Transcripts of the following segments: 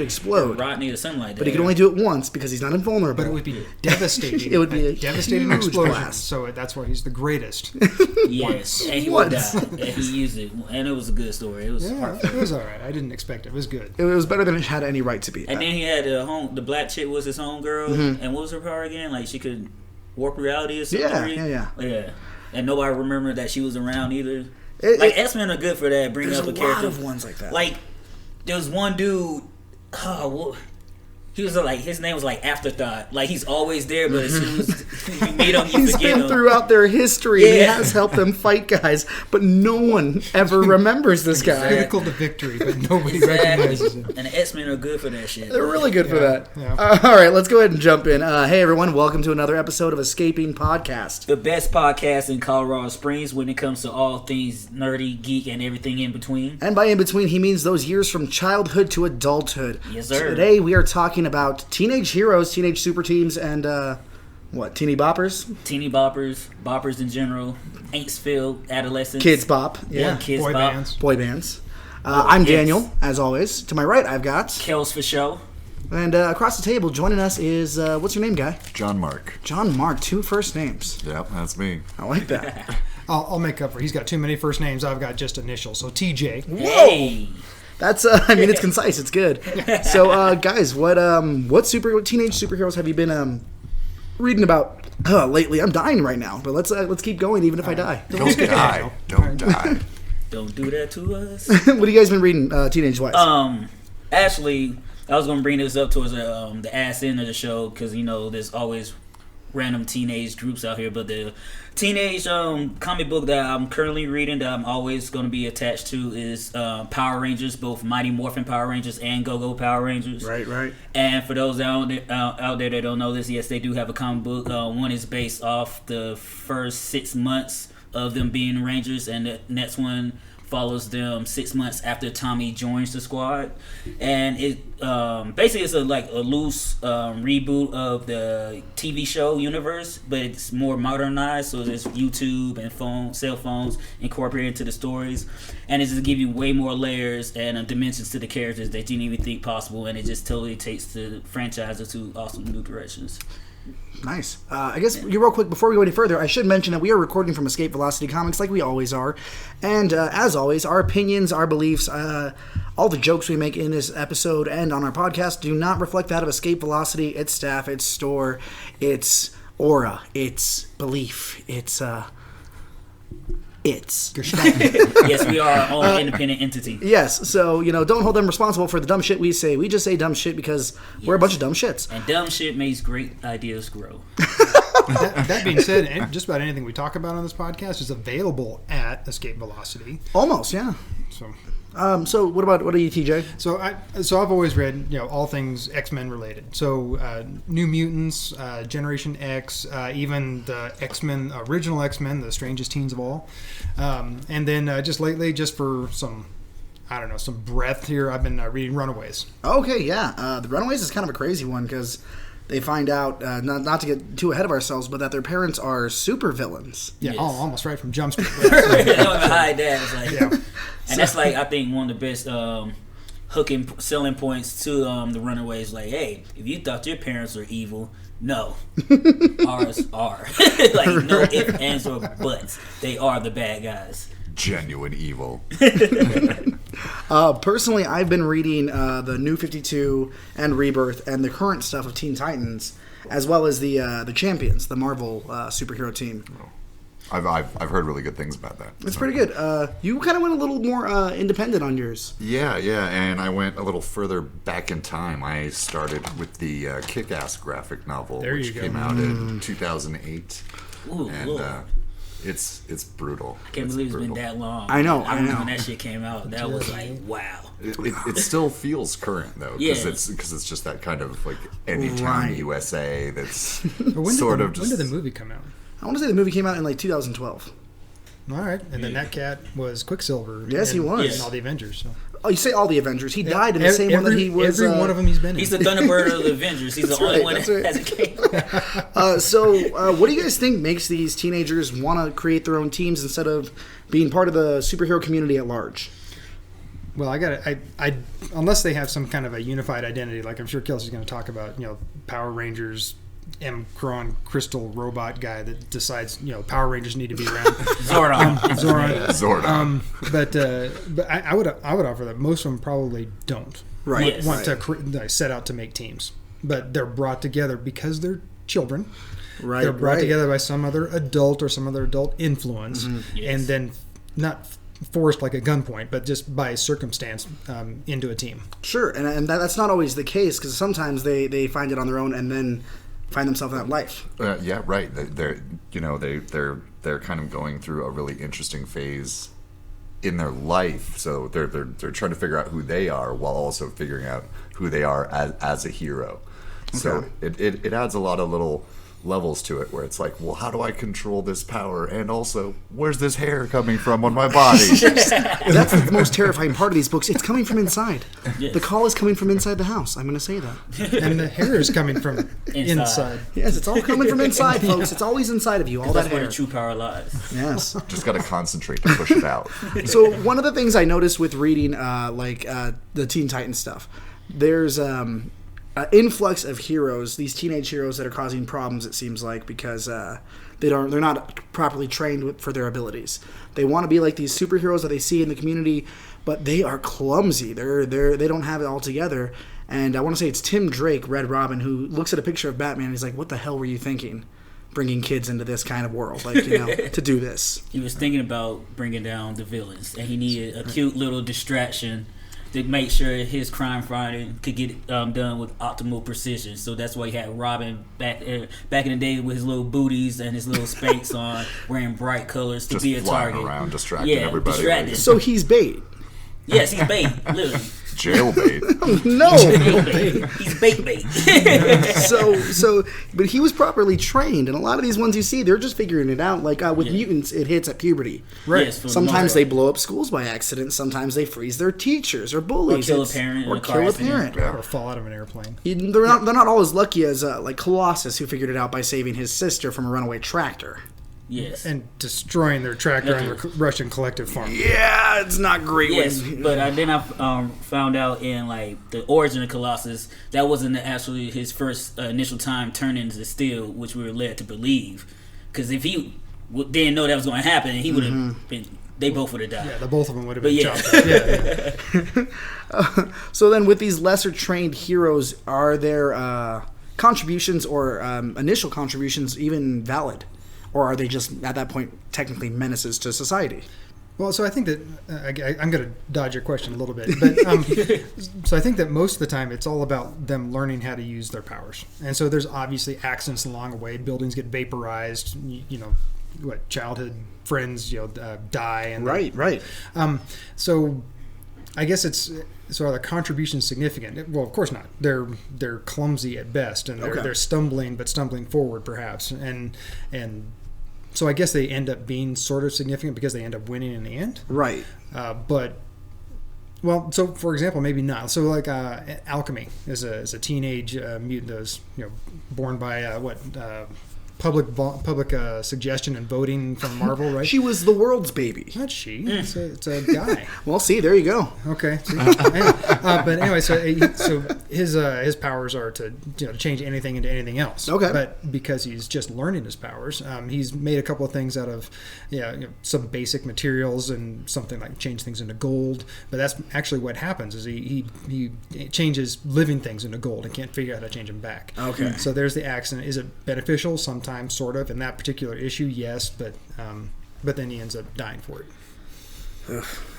could explode. Rodney or something like that. But he could only do it once because he's not invulnerable. But it would be devastating. It would be a devastating huge explosion. blast. So that's why he's the greatest. Yes, and he would die. And he used it, and it was a good story. It was It was all right. I didn't expect it. It was good. It was better than it had any right to be. And then he had the black chick was his homegirl, and what was her power again? Like she could warp reality or something. Yeah. And nobody remembered that she was around either. X-Men are good for that. Bringing up a character. There's a lot of ones like that. Like there was one dude. He was like, his name was like Afterthought. Like he's always there, but as soon as you meet him, you forget him. Throughout their history, he has helped them fight guys, but no one ever remembers this guy. Critical to victory, but nobody recognizes him. And the X-Men are good for that shit. They're really good for that. Yeah. All right, let's go ahead and jump in. Hey, everyone, welcome to another episode of Escaping Podcast. The best podcast in Colorado Springs when it comes to all things nerdy, geek, and everything in between. And by in between, he means those years from childhood to adulthood. Yes, sir. Today, we are talking about teenage heroes, teenage super teams, and teeny boppers? Teeny boppers, boppers in general, Angst-filled adolescents. Kids bop. Yeah, kids Boy bop. bands. Boy bands. I'm Daniel, as always. To my right, I've got... Kels for show. And across the table, joining us is... what's your name, guy? John Mark. John Mark, 2 first names. Yep, that's me. I like that. I'll make up for it. He's got too many first names. I've got just initials. So TJ. Hey! That's it's concise. It's good. So, guys, what teenage superheroes have you been reading about lately? I'm dying right now, but let's keep going, even if I die. Don't die. Don't die. Don't do that to us. What have you guys been reading, teenage wise? Actually, I was gonna bring this up towards the ass end of the show because there's always random teenage groups out here, but the teenage comic book that I'm currently reading that I'm always going to be attached to is Power Rangers, both Mighty Morphin Power Rangers and Go-Go Power Rangers. Right. And for those out there that don't know this, yes, they do have a comic book. One is based off the first 6 months of them being Rangers, and the next one follows them 6 months after Tommy joins the squad, and it basically it's a loose reboot of the TV show universe, but it's more modernized. So there's YouTube and cell phones incorporated into the stories, and it's just give you way more layers and dimensions to the characters that you didn't even think possible, and it just totally takes the franchise into awesome new directions. Nice. I guess real quick before we go any further, I should mention that we are recording from Escape Velocity Comics like we always are, and as always, our opinions, our beliefs, all the jokes we make in this episode and on our podcast do not reflect that of Escape Velocity, its staff, its store, its aura, its belief, its Yes, we are our own independent entity. Yes, so don't hold them responsible for the dumb shit we say. We just say dumb shit because we're a bunch of dumb shits. And dumb shit makes great ideas grow. That being said, just about anything we talk about on this podcast is available at Escape Velocity. Almost, yeah. So what are you, TJ? So I've always read all things X-Men related. So New Mutants, Generation X, even the X-Men, original X-Men, the strangest teens of all, and then just lately, just for some breadth here, I've been reading Runaways. Okay, yeah, the Runaways is kind of a crazy one because they find out, not to get too ahead of ourselves, but that their parents are super villains. Yeah, yes. Almost right from Jump Street. They don't even hide that. It's like, and that's I think one of the best hooking selling points to the Runaways. Like, hey, if you thought your parents were evil, no, ours are. No ifs, ands, or buts. They are the bad guys. Genuine evil. Personally, I've been reading the New 52 and Rebirth and the current stuff of Teen Titans, as well as the Champions, the Marvel superhero team. I've heard really good things about that. It's pretty good. You kind of went a little more independent on yours. Yeah, and I went a little further back in time. I started with the Kick-Ass graphic novel, which came out in 2008. Ooh, and Lord. It's brutal. I can't believe it's been that long. I know. remember when that shit came out. That was like, wow. It still feels current though, because it's just that kind of like Anytime USA. That's When did the movie come out? I want to say the movie came out in 2012. All right, and then that cat was Quicksilver. Yes, he was. in all the Avengers. So. Oh, you say all the Avengers. He died in the same one that he was... Every one of them he's been in. He's the Thunderbird of the Avengers. He's the only one that hasn't came. So, what do you guys think makes these teenagers want to create their own teams instead of being part of the superhero community at large? Well, I unless they have some kind of a unified identity, like I'm sure Kelsey's going to talk about, Power Rangers, M-Cron crystal robot guy that decides, Power Rangers need to be around. Zordon. But I would offer that most of them probably don't want to set out to make teams, but they're brought together because they're children. Right. They're brought together by some other adult or some other adult influence, and then not forced like a gunpoint, but just by circumstance into a team. Sure, and that's not always the case, because sometimes they find it on their own and then find themselves in that life. Yeah, right. They're kind of going through a really interesting phase in their life. So they're trying to figure out who they are while also figuring out who they are as a hero. Okay. So it adds a lot of little levels to it, where it's like, well, how do I control this power, and also, where's this hair coming from on my body? That's the most terrifying part of these books. It's coming from inside. Yes. The call is coming from inside the house. I'm going to say that. And the hair is coming from inside. Yes, it's all coming from inside, folks. It's always inside of you. All that hair. That's where the true power lies. Yes. Just got to concentrate to push it out. So one of the things I noticed with reading the Teen Titans stuff, there's influx of heroes, these teenage heroes that are causing problems, it seems like, because they're not properly trained for their abilities. They want to be like these superheroes that they see in the community, but they are clumsy. They don't have it all together. And I want to say it's Tim Drake, Red Robin, who looks at a picture of Batman and he's like, what the hell were you thinking, bringing kids into this kind of world, to do this? He was thinking about bringing down the villains, and he needed a cute little distraction to make sure his crime fighting could get done with optimal precision. So that's why he had Robin back in the day with his little booties and his little Spanx on, wearing bright colors to just be a target. Flying around, distracting everybody. Distracted. So he's bait. Yes, he's bait, literally. Jailbait. No, he's bait. But he was properly trained, and a lot of these ones you see, they're just figuring it out. Like with mutants, it hits at puberty. Right. Yes, sometimes they blow up schools by accident. Sometimes they freeze their teachers or bullies, or kill a parent, or fall out of an airplane. They're not all as lucky as like Colossus, who figured it out by saving his sister from a runaway tractor. Yes. And destroying their tractor on the Russian collective farm. Yeah, it's not great. Yes, but then I found out in the origin of Colossus, that wasn't actually his first initial time turning into steel, which we were led to believe. Because if he didn't know that was going to happen, he would have been. They both would have died. Yeah, the both of them would have been chopped up. So then, with these lesser trained heroes, are their contributions or initial contributions even valid? Or are they just, at that point, technically menaces to society? Well, so I think that I'm going to dodge your question a little bit, but so I think that most of the time it's all about them learning how to use their powers, and so there's obviously accidents along the way. Buildings get vaporized, childhood friends, die, and right. So I guess are the contributions significant? Well, of course not. They're clumsy at best, and they're stumbling forward perhaps, and so I guess they end up being sort of significant because they end up winning in the end. Right. So for example, maybe not. So Alchemy is a teenage mutant that was born by public suggestion and voting from Marvel, right? She was the world's baby. Not she. It's a guy. Well, see, there you go. Okay. But anyway, so his powers are to change anything into anything else. Okay. But because he's just learning his powers, he's made a couple of things out of some basic materials and something like change things into gold. But that's actually what happens is he changes living things into gold and can't figure out how to change them back. Okay. So there's the accident. Is it beneficial? Sometimes, sort of. In that particular issue, yes, but then he ends up dying for it.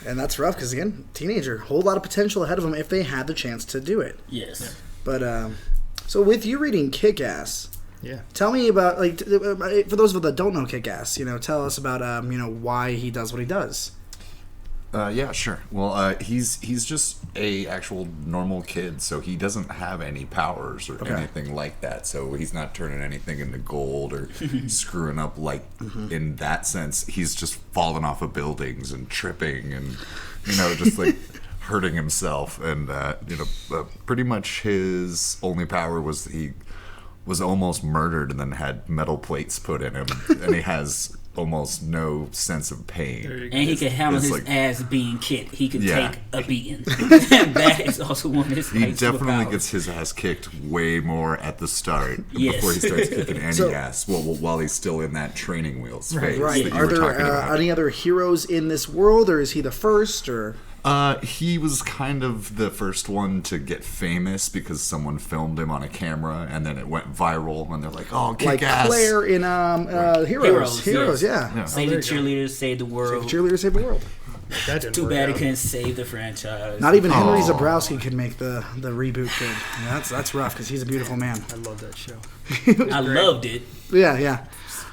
And that's rough because, again, teenager, whole lot of potential ahead of them if they had the chance to do it. Yes. Yeah. But so with you reading Kick-Ass, tell me about for those of us that don't know Kick-Ass, tell us about why he does what he does. Yeah, sure. Well, he's just a actual normal kid, so he doesn't have any powers or anything like that. So he's not turning anything into gold or screwing up in that sense. He's just falling off of buildings and tripping and just hurting himself. And pretty much his only power was he was almost murdered and then had metal plates put in him, and he has almost no sense of pain. And he can handle his like, ass being kicked. He can Yeah. take a beating. That is also one of his He like, definitely superpowers. gets his ass kicked way more at the start Yes. before he starts kicking any So- ass. Well, while he's still in that training wheels phase Right. that you Are were there talking about. any other heroes in this world, or is he the first? Or He was kind of the first one to get famous because someone filmed him on a camera, and then it went viral, and they're like, "Oh, kick like ass!" Claire in Heroes. Heroes, Yeah. Save the cheerleaders, save the world. Cheerleaders save the world. That didn't Too work bad he out. couldn't save the franchise. Not even Henry Oh. Zabrowski could make the reboot good. Yeah, that's rough because he's a beautiful man. I love that show. I loved it Yeah.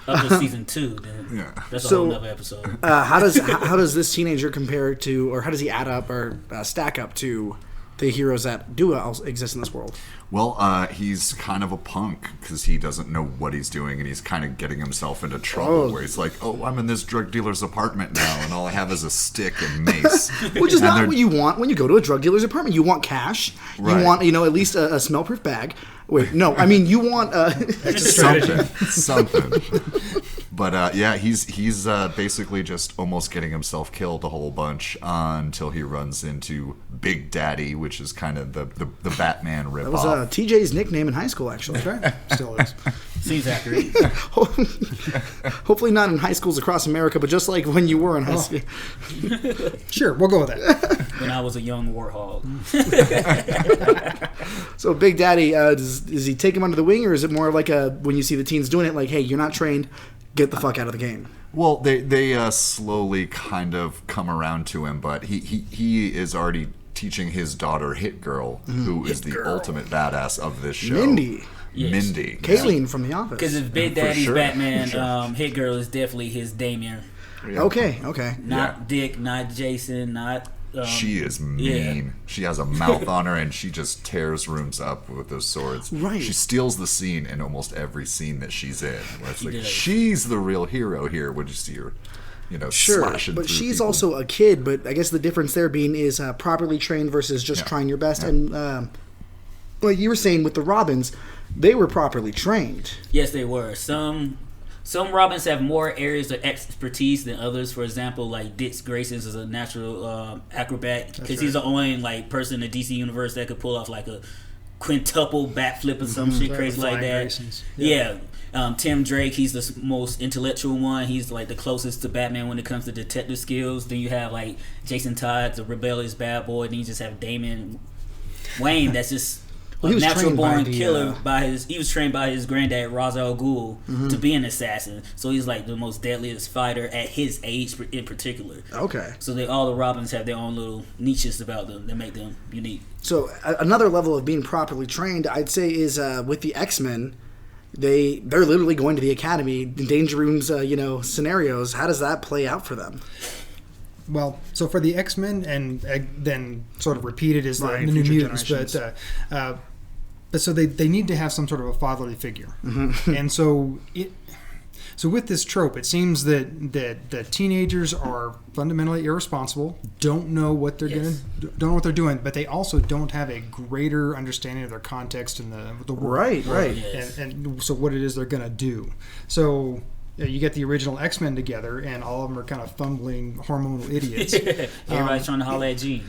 up to season 2. Then Yeah. that's a So- whole other episode. How does this teenager compare to, or how does he add up or stack up to the heroes that do exist in this world? Well, he's kind of a punk because he doesn't know what he's doing, and he's kind of getting himself into trouble. Oh. Where he's like, "Oh, I'm in this drug dealer's apartment now, and all I have is a stick and mace." Which is And not they're- what you want when you go to a drug dealer's apartment. You want cash. Right. You want, at least a smell-proof bag. Wait, no, I mean you want. something. But yeah, he's basically just almost getting himself killed a whole bunch until he runs into Big Daddy, which is kind of the Batman ripoff. That was TJ's nickname in high school, actually. Okay. Still is. Seems accurate. Hopefully not in high schools across America, but just like when you were in high school. Sure, we'll go with that. When I was a young warthog. So Big Daddy, does he take him under the wing, or is it more like when you see the teens doing it, like, hey, you're not trained, get the fuck out of the game? Well, they slowly kind of come around to him, but he is already teaching his daughter Hit Girl, who is the ultimate badass of this show. Mindy. Yes. Mindy. Kayleen from The Office. Because if Big For Daddy's sure. Batman, Hit Girl is definitely his Damien. Okay. Not Dick, not Jason, not... She is mean. She has a mouth on her, and she just tears rooms up with those swords. Right. She steals the scene in almost every scene that she's in. Where it's like, does. she's the real hero here. When you see her, Sure, slashing but through she's people. also a kid. But I guess the difference there being is properly trained versus just trying your best. And like you were saying with the Robins, they were properly trained. Yes, they were. Some Robins have more areas of expertise than others. For example, like Dick Grayson's is a natural acrobat because he's the only person in the DC universe that could pull off like a quintuple backflip or some shit crazy like Flying that. Graysons. Yeah. Tim Drake, he's the most intellectual one. He's like the closest to Batman when it comes to detective skills. Then you have like Jason Todd, the rebellious bad boy. Then you just have Damon Wayne, that's just Well, he was natural trained by born the, killer. He was trained by his granddad Ra's al Ghul to be an assassin. So he's like the most deadliest fighter at his age in particular. Okay. So all the Robins have their own little niches about them that make them unique. So another level of being properly trained, I'd say, is with the X-Men. They're literally going to the academy in danger rooms, scenarios. How does that play out for them? Well, so for the X-Men, and then sort of repeated as Right, the New future Mutants, generations. but so they need to have some sort of a fatherly figure, and so with this trope, it seems that the teenagers are fundamentally irresponsible, don't know what they're don't know what they're doing, but they also don't have a greater understanding of their context in the world, Right. Yes. and so what it is they're going to do. So you get the original X-Men together, and all of them are kind of fumbling hormonal idiots. Everybody's trying to holler at Jean.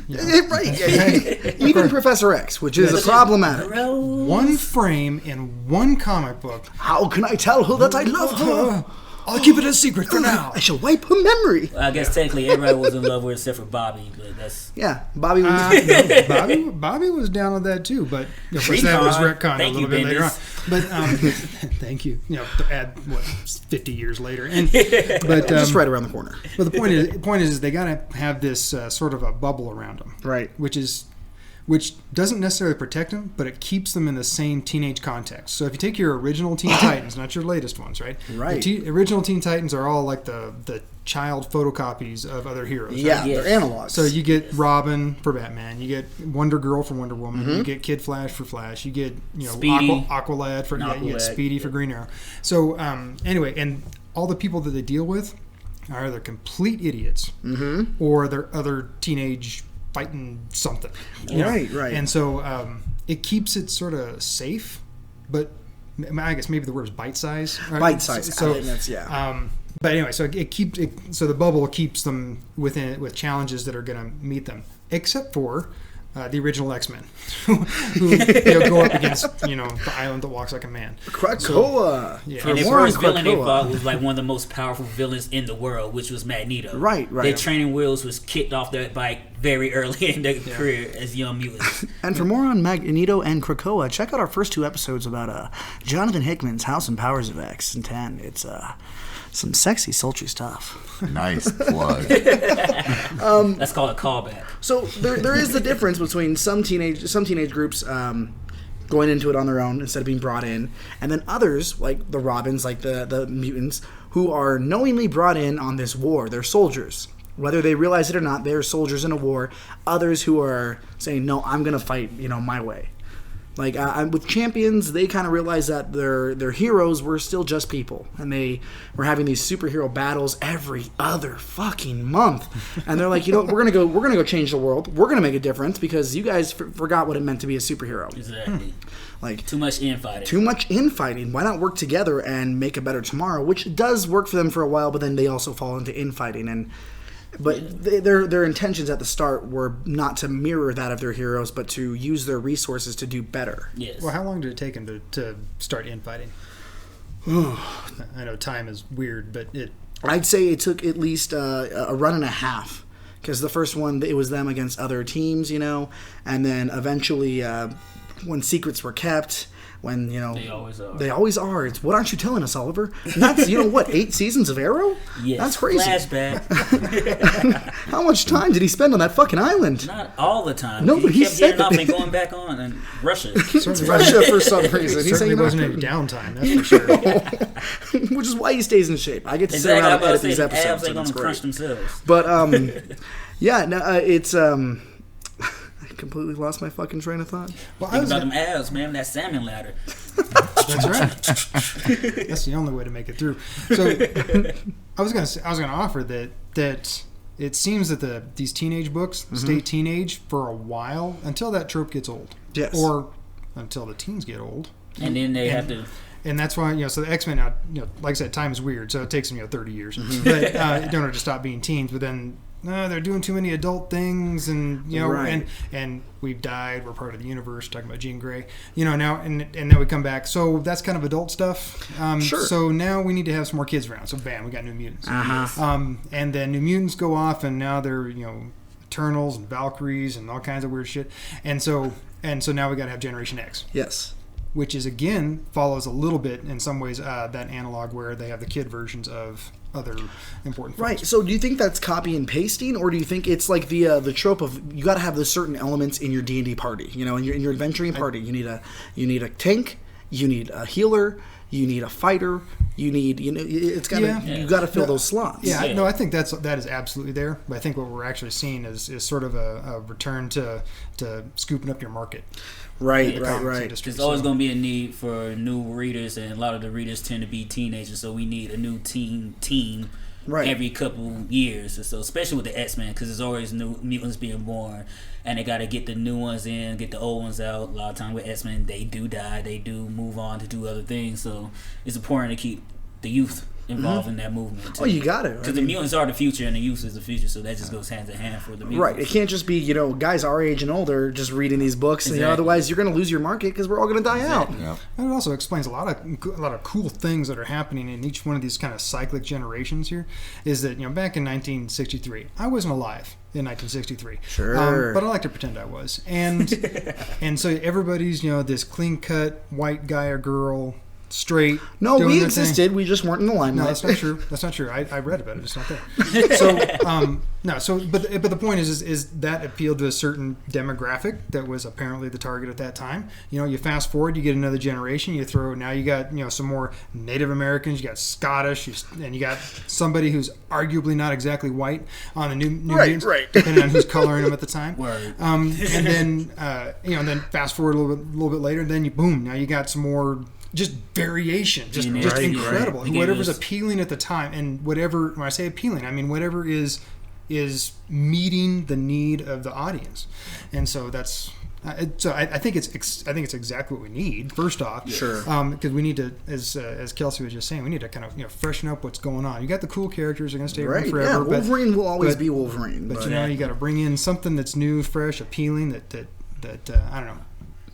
Right. Even Professor X, which is problematic. One frame in one comic book. How can I tell her that I love her? I'll keep it a secret for now. I shall wipe her memory. I guess technically everybody was in love with except for Bobby, but that's... Yeah, Bobby was... No, Bobby was down with that too, but of course that was retconned a Thank little you, bit later on. Bendis. But thank you. To add 50 years later, but just right around the corner. But the point is they got to have this sort of a bubble around them, Right. which doesn't necessarily protect them, but it keeps them in the same teenage context. So if you take your original Teen Titans, not your latest ones, right? Right. The original Teen Titans are all like the child photocopies of other heroes. Yeah, right? Yes. they're analogs. So you get Robin for Batman, you get Wonder Girl for Wonder Woman, you get Kid Flash for Flash, you get Speedy. Aqualad for you get Aqualad. Speedy for Green Arrow. So anyway, and all the people that they deal with are either complete idiots or they're other teenage fighting something. Right. And so it keeps it sort of safe, but I guess maybe the word is bite size. Right? Bite size. So I think that's, But anyway, so so the bubble keeps them with challenges that are going to meet them, except for the original X-Men, who go up against the island that walks like a man. Krakoa. Yeah. And the first villain they fought was like one of the most powerful villains in the world, which was Magneto. Right. Their training wheels was kicked off their bike very early in their career as young mutants. And for more on Magneto and Krakoa, check out our first 2 episodes about Jonathan Hickman's House and Powers of X and 10. It's some sexy, sultry stuff. Nice plug. Let's call it callback. So there is the difference between some teenage groups going into it on their own instead of being brought in, and then others like the Robins, like the mutants, who are knowingly brought in on this war. They're soldiers. Whether they realize it or not, they're soldiers in a war. Others who are saying, no, I'm going to fight, my way. Like, with Champions, they kind of realized that their heroes were still just people. And they were having these superhero battles every other fucking month. And they're like, we're going to go change the world. We're going to make a difference because you guys forgot what it meant to be a superhero. Exactly. Like, too much infighting. Too much infighting. Why not work together and make a better tomorrow? Which does work for them for a while, but then they also fall into infighting. But their intentions at the start were not to mirror that of their heroes, but to use their resources to do better. Yes. Well, how long did it take them to start infighting? I know time is weird, but I'd say it took at least a run and a half. Because the first one, it was them against other teams, and then eventually when secrets were kept... When, They always are. They always are. It's, what aren't you telling us, Oliver? And that's, 8 seasons of Arrow? Yes. That's crazy. Flashback. How much time did he spend on that fucking island? Not all the time. No, but he kept said getting off and going back on and Russia. Russia for some reason. He certainly wasn't any downtime, that's for sure. Which is why he stays in shape. I get to sit around and edit these episodes. Abs ain't And it's gonna crunch great. themselves. But, yeah, no, it's... I completely lost my fucking train of thought. Well, Think about them abs, man. That salmon ladder. That's right. That's the only way to make it through. So, I was gonna offer that it seems that these teenage books stay teenage for a while until that trope gets old. Yes. Or until the teens get old. And then they have to... And that's why, so the X-Men now, like I said, time is weird, so it takes them, 30 years. But you don't have to stop being teens, but then they're doing too many adult things, and, right. and we've died, we're part of the universe, talking about Jean Grey, now, and now we come back. So that's kind of adult stuff. Sure. So now we need to have some more kids around. So bam, we got New Mutants. Uh-huh. And then New Mutants go off, and now they're, Eternals and Valkyries and all kinds of weird shit. And so now we got to have Generation X. Yes. Which is, again, follows a little bit in some ways that analog where they have the kid versions of other important films. Right. So do you think that's copy and pasting, or do you think it's like the trope of you got to have the certain elements in your D&D party? In your adventuring party, you need a tank, you need a healer, you need a fighter, you need it's got you got to fill those slots. Yeah, no, I think that is absolutely there. But I think what we're actually seeing is sort of a return to scooping up your market. Right. There's always going to be a need for new readers, and a lot of the readers tend to be teenagers, so we need a new team every couple years. So especially with the X-Men, because there's always new mutants being born, and they got to get the new ones in, get the old ones out. A lot of time with X-Men, they do die, they do move on to do other things, so it's important to keep the youth involved in that movement too. Oh, you got to. Because the mutants are the future and the youth is the future, so that just goes hand in hand for the mutants. Right. It can't just be, guys our age and older just reading these books. Exactly. Otherwise you're going to lose your market because we're all going to die out. Yeah. And it also explains a lot of cool things that are happening in each one of these kind of cyclic generations here. Is that, back in 1963, I wasn't alive in 1963. Sure. But I like to pretend I was. And and so everybody's, this clean-cut white guy or girl, straight. No, doing we their existed. thing. We just weren't in the limelight. No, that's not true. That's not true. I read about it. It's not there. So no. So but the point is that appealed to a certain demographic that was apparently the target at that time. You fast forward, you get another generation. You got some more Native Americans. You got Scottish, and you got somebody who's arguably not exactly white on the new mutants, depending on who's coloring them at the time. Word. And then then fast forward a little bit later, then now you got some more. Just variation, just incredible. Right. Whatever's appealing at the time, and whatever, when I say appealing, I mean whatever is meeting the need of the audience. And so that's So I think it's exactly what we need. First off, Sure. Because we need to, as Kelsey was just saying, we need to kind of freshen up what's going on. You got the cool characters; they're going to stay around forever. Yeah, but, Wolverine will always be Wolverine. But you got to bring in something that's new, fresh, appealing. That I don't know.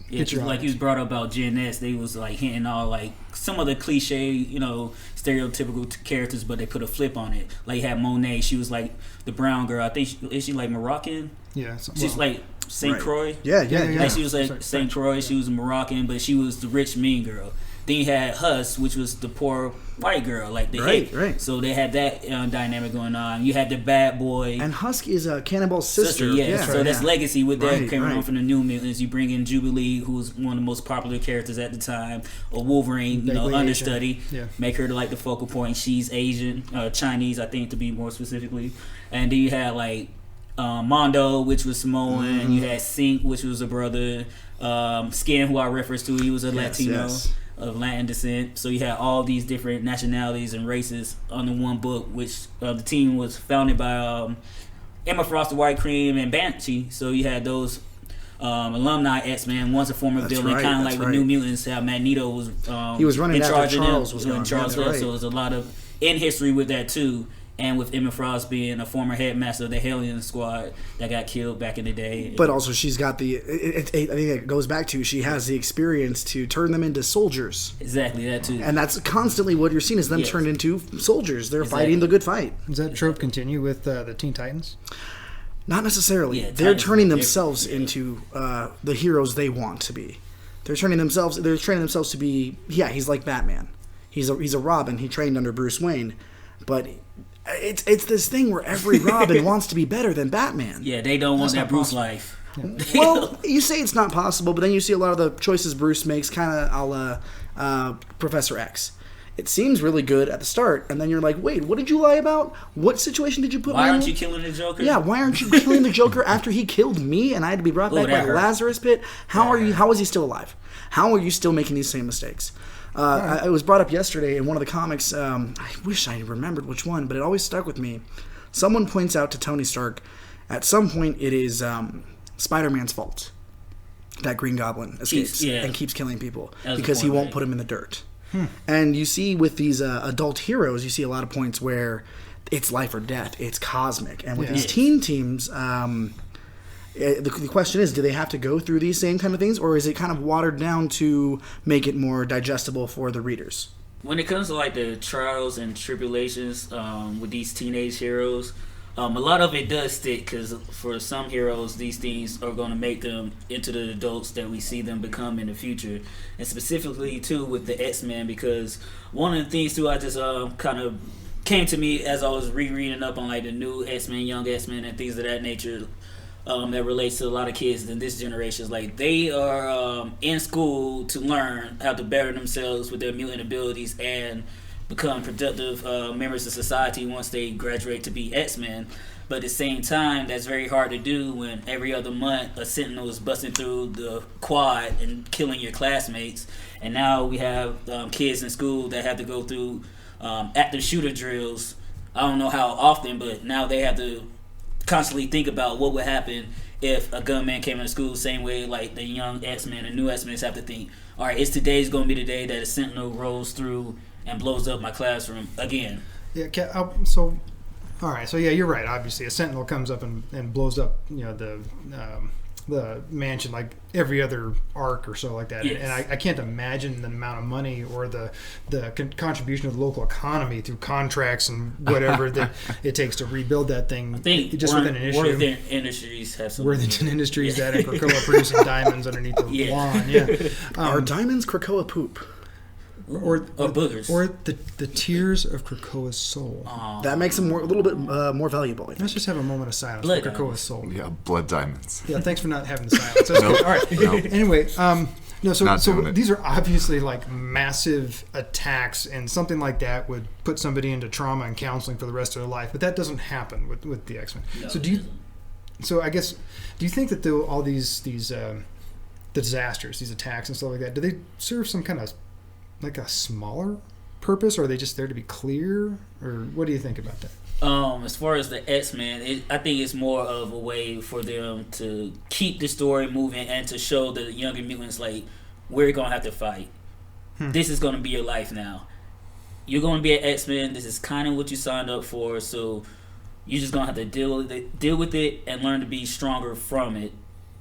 Yeah, like you was brought up about Gen S, they was like hinting all like some of the cliche, stereotypical characters, but they put a flip on it. Like you had Monet, she was like the brown girl. I think is she like Moroccan? Yeah, she's like Saint Croix. Yeah. Like she was like Saint Croix. She was Moroccan, but she was the rich mean girl. Then you had Huss, which was the poor white girl, like the right. So they had that dynamic going on. You had the bad boy, and Husky is Cannibal's sister. Yeah. So that's legacy with that coming on from the New Mutants. You bring in Jubilee, who was one of the most popular characters at the time, or Wolverine, understudy. Yeah. Make her like the focal point. She's Asian, Chinese, I think, to be more specifically. And then you had like Mondo, which was Samoan. Mm-hmm. You had Sync, which was a brother. Skin, who I referenced to, he was a Latino. Of Latin descent. So you had all these different nationalities and races under one book, which the team was founded by Emma Frost, the White Cream, and Banshee. So you had those alumni X-Men, once a former villain, kind of like with New Mutants, how Magneto was he was running in charge after of Charles them, was gone. Charles left. So there's a lot of in history with that too. And with Emma Frost being a former headmaster of the Hellion Squad that got killed back in the day. But also she's got I think it goes back to she has the experience to turn them into soldiers. Exactly, that too. And that's constantly what you're seeing is them turned into soldiers. They're fighting the good fight. Does that trope continue with the Teen Titans? Not necessarily. Yeah, they're turning themselves into the heroes they want to be. They're training themselves to be, he's like Batman. He's a Robin. He trained under Bruce Wayne. But it's this thing where every Robin wants to be better than Batman. Yeah, they don't want that Bruce life. Well, you say it's not possible, but then you see a lot of the choices Bruce makes kind of a la Professor X. It seems really good at the start, and then you're like, wait, what did you lie about? What situation did you put me in? Why aren't you killing the Joker? Yeah, why aren't you killing the Joker after he killed me and I had to be brought back by the Lazarus pit? How is he still alive? How are you still making these same mistakes? It was brought up yesterday in one of the comics. I wish I remembered which one, but it always stuck with me. Someone points out to Tony Stark, at some point it is Spider-Man's fault that Green Goblin escapes and keeps killing people because he won't put him in the dirt. And you see with these adult heroes, you see a lot of points where it's life or death. It's cosmic. And with these teen teams, the question is, do they have to go through these same kind of things, or is it kind of watered down to make it more digestible for the readers? When it comes to like the trials and tribulations with these teenage heroes, a lot of it does stick because for some heroes, these things are going to make them into the adults that we see them become in the future. And specifically, too, with the X-Men, because one of the things, too, I just kind of came to me as I was rereading up on like the new X-Men, young X-Men, and things of that nature that relates to a lot of kids in this generation. Is like they are in school to learn how to better themselves with their mutant abilities and become productive members of society once they graduate to be X-Men. But at the same time, that's very hard to do when every other month a Sentinel is busting through the quad and killing your classmates. And now we have kids in school that have to go through active shooter drills. I don't know how often, but now they have to constantly think about what would happen if a gunman came into school, same way like the young X-Men and new X-Men have to think, all right, is today's going to be the day that a Sentinel rolls through and blows up my classroom again. Yeah. So, all right. So yeah, you're right. Obviously, a Sentinel comes up and blows up, the mansion like every other arc or so like that. Yes. And I can't imagine the amount of money or the contribution of the local economy through contracts and whatever that it takes to rebuild that thing. I think just within an issue. Worthington Industries have some. Worthington Industries that and Krakoa producing diamonds underneath the lawn. Yeah. Are diamonds Krakoa poop? Or boogers. Or the tears of Krakoa's soul. That makes them a little bit more valuable, I think. Let's just have a moment of silence Blood for Krakoa's soul. Yeah, blood diamonds. Yeah, thanks for not having the silence. That's good. All right. Nope. Anyway, so it. these are obviously like massive attacks, and something like that would put somebody into trauma and counseling for the rest of their life. But that doesn't happen with the X-Men. No, So do you think that all these disasters, these attacks and stuff like that, do they serve some kind of like a smaller purpose, or are they just there to be clear, or what do you think about that? As far as the X-Men, I think it's more of a way for them to keep the story moving and to show the younger mutants, like, we're going to have to fight. This is going to be your life now. You're going to be an X-Men. This is kind of what you signed up for, so you're just going to have to deal with it and learn to be stronger from it.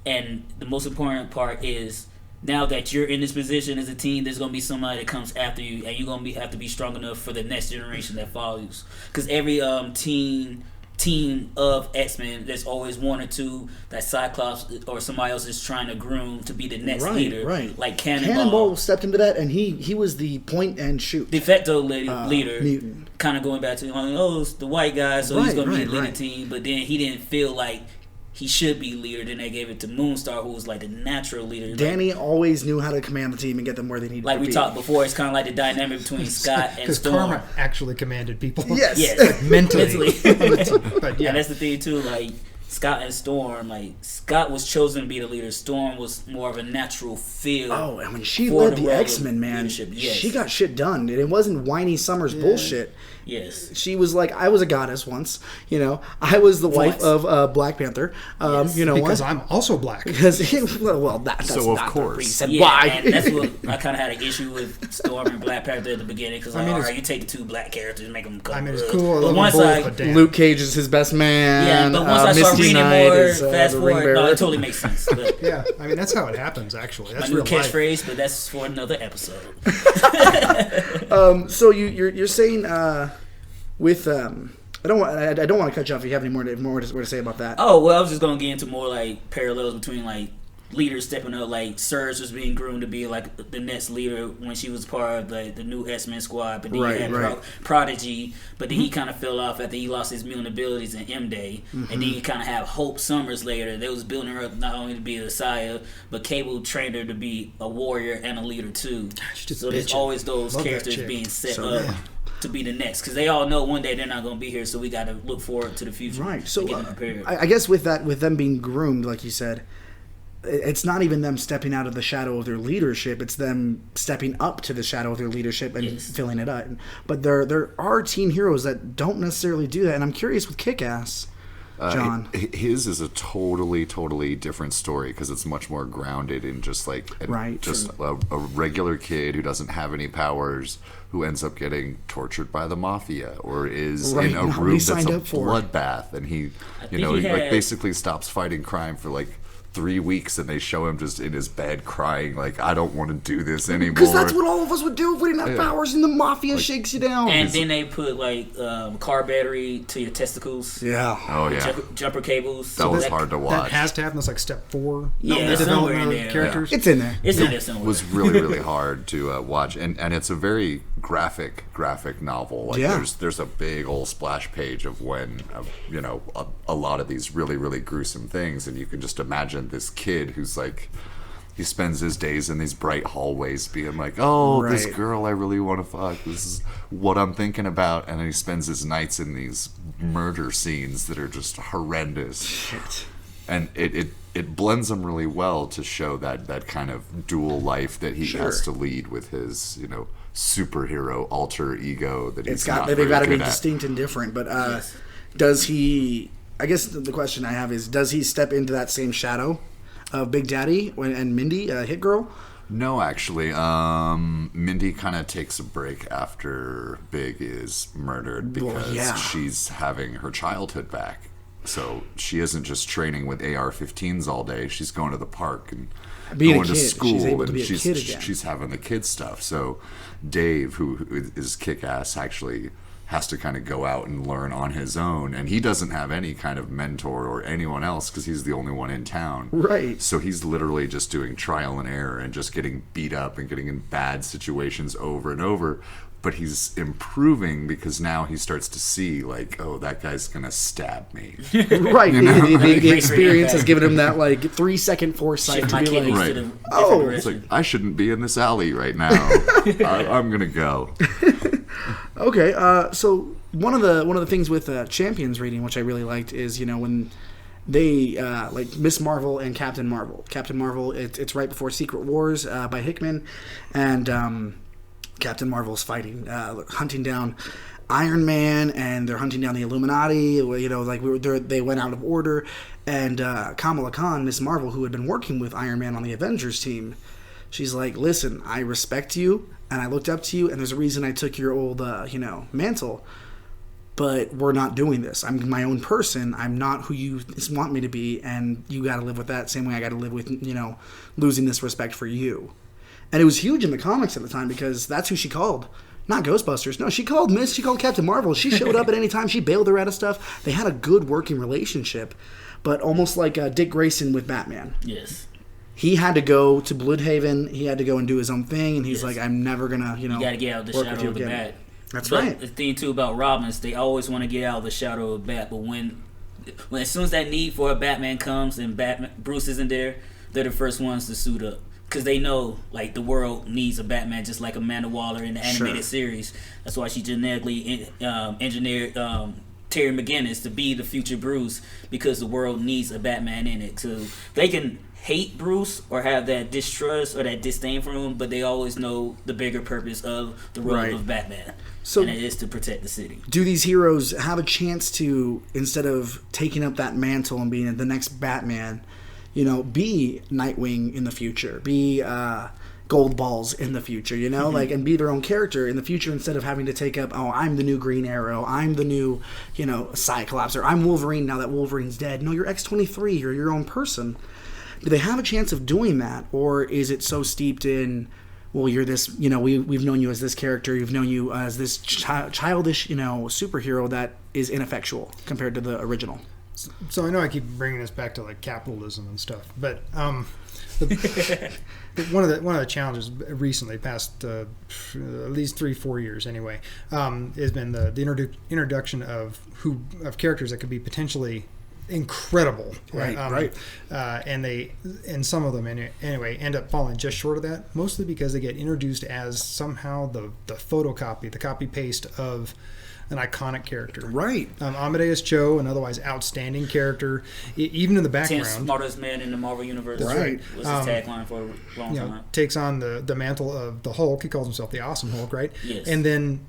And the most important part is, now that you're in this position as a team, there's going to be somebody that comes after you, and you're going to have to be strong enough for the next generation that follows. Because every team of X-Men, there's always one or two that Cyclops or somebody else is trying to groom to be the next leader. Right. Like Cannonball. Cannonball stepped into that, and he was the point and shoot. De facto leader. Mutant. Kind of going back to, it's the white guy, so he's going to be the leading team. But then he didn't feel like he should be leader. Then they gave it to Moonstar, who was like the natural leader. Danny always knew how to command the team and get them where they needed to be. Like we talked before, it's kind of like the dynamic between Scott and Storm. Because Karma actually commanded people. Yes. Like mentally. But yeah. And that's the thing too, like Scott and Storm, like Scott was chosen to be the leader. Storm was more of a natural feel. Oh, and when she led the X-Men, man, she got shit done. And it wasn't whiny Summers bullshit. Yes. She was like, I was a goddess once, I was the wife of Black Panther, because I'm also black. Because, that's so not of course. the reason yeah, why. And that's what I kind of had an issue with Storm and Black Panther at the beginning, because you take the two black characters and make them come. I mean, it's cool. But once Luke Cage is his best man. Yeah, but once I started reading more, fast forward, it totally makes sense. But yeah, I mean, that's how it happens, actually. That's my new catchphrase, but that's for another episode. So you're saying... with I don't want to cut you off if you have any more to say about that. Oh, well, I was just going to get into more like parallels between like leaders stepping up. Like Surge was being groomed to be like the next leader when she was part of the new X-Men squad, but then you had Prodigy, but then he kind of fell off after he lost his mutant abilities in M-Day, and then you kind of have Hope Summers later. They was building her up not only to be a Messiah, but Cable trained her to be a warrior and a leader too. So there's always those characters being set up to be the next, because they all know one day they're not going to be here, so we got to look forward to the future. Right. So get prepared. I guess with them being groomed, like you said, it's not even them stepping out of the shadow of their leadership. It's them stepping up to the shadow of their leadership and filling it up. But there are teen heroes that don't necessarily do that, and I'm curious with Kick-Ass. John, his is a totally different story because it's much more grounded in just like a regular kid who doesn't have any powers, who ends up getting tortured by the mafia or is in a room that's a bloodbath, and he basically stops fighting crime for like 3 weeks, and they show him just in his bed crying like, I don't want to do this anymore. Because that's what all of us would do if we didn't have powers, and the mafia shakes you down. And then they put like car battery to your testicles. Yeah. Oh yeah. Jumper cables. That was hard to watch. That has to happen. That's like step 4. Yeah, the development of characters. It's in there. It's in there somewhere. It was really hard to watch, and it's a very graphic novel. Like there's a big old splash page of when a lot of these really gruesome things, and you can just imagine this kid who's like, he spends his days in these bright hallways being like, this girl I really want to fuck, this is what I'm thinking about, and then he spends his nights in these murder scenes that are just horrendous. Shit. And it blends him really well to show that kind of dual life that he has to lead with his superhero alter ego that he's they've got to be distinct and different. But does he? I guess the question I have is, does he step into that same shadow of Big Daddy and Mindy, Hit Girl? No, actually. Mindy kind of takes a break after Big is murdered because she's having her childhood back. So she isn't just training with AR-15s all day. She's going to the park and going to school, and she's having the kid stuff. So Dave, who is Kick-Ass, actually has to kind of go out and learn on his own, and he doesn't have any kind of mentor or anyone else because he's the only one in town. Right. So he's literally just doing trial and error and just getting beat up and getting in bad situations over and over. But he's improving because now he starts to see, like, oh, that guy's gonna stab me. Right. The experience has given him that like 3-second foresight to be like, it's like, I shouldn't be in this alley right now. I'm gonna go. Okay, so one of the things with Champions reading, which I really liked, is when they like Miss Marvel and Captain Marvel. Captain Marvel, it's right before Secret Wars by Hickman, and Captain Marvel's fighting, hunting down Iron Man, and they're hunting down the Illuminati. They went out of order, and Kamala Khan, Miss Marvel, who had been working with Iron Man on the Avengers team, she's like, "Listen, I respect you, and I looked up to you, and there's a reason I took your old, mantle. But we're not doing this. I'm my own person. I'm not who you want me to be, and you got to live with that same way I got to live with, losing this respect for you." And it was huge in the comics at the time because that's who she called. Not Ghostbusters. No, she called Captain Marvel. She showed up at any time. She bailed her out of stuff. They had a good working relationship, but almost like Dick Grayson with Batman. Yes. He had to go to Bloodhaven. He had to go and do his own thing, and he's like, I'm never going to, You got to get out of the shadow of the bat. That's but right. The thing, too, about Robins, they always want to get out of the shadow of the bat, but when as soon as that need for a Batman comes and Bruce isn't there, they're the first ones to suit up. Because they know, the world needs a Batman, just like Amanda Waller in the animated series. That's why she genetically engineered Terry McGinnis to be the future Bruce, because the world needs a Batman in it. So they can hate Bruce or have that distrust or that disdain for him, but they always know the bigger purpose of the role of Batman. So, and it is to protect the city. Do these heroes have a chance to, instead of taking up that mantle and being the next Batman, be Nightwing in the future, be Gold Balls in the future, and be their own character in the future instead of having to take up, I'm the new Green Arrow, I'm the new, Cyclops, or I'm Wolverine now that Wolverine's dead. No, you're X-23, you're your own person. Do they have a chance of doing that, or is it so steeped in, well, you're this, we've known you as this character, you've known you as this childish, superhero that is ineffectual compared to the original? So I know I keep bringing this back to capitalism and stuff, but one of the challenges recently, past at least 3-4 years anyway, has been the introduction of characters that could be potentially incredible, right. And some of them anyway end up falling just short of that, mostly because they get introduced as somehow the photocopy, the copy paste of an iconic character. Right. Amadeus Cho, an otherwise outstanding character, even in the background. 10 smartest man in the Marvel Universe. Right. Was his tagline for a long time. Takes on the mantle of the Hulk. He calls himself the Awesome Hulk, right? Yes. And then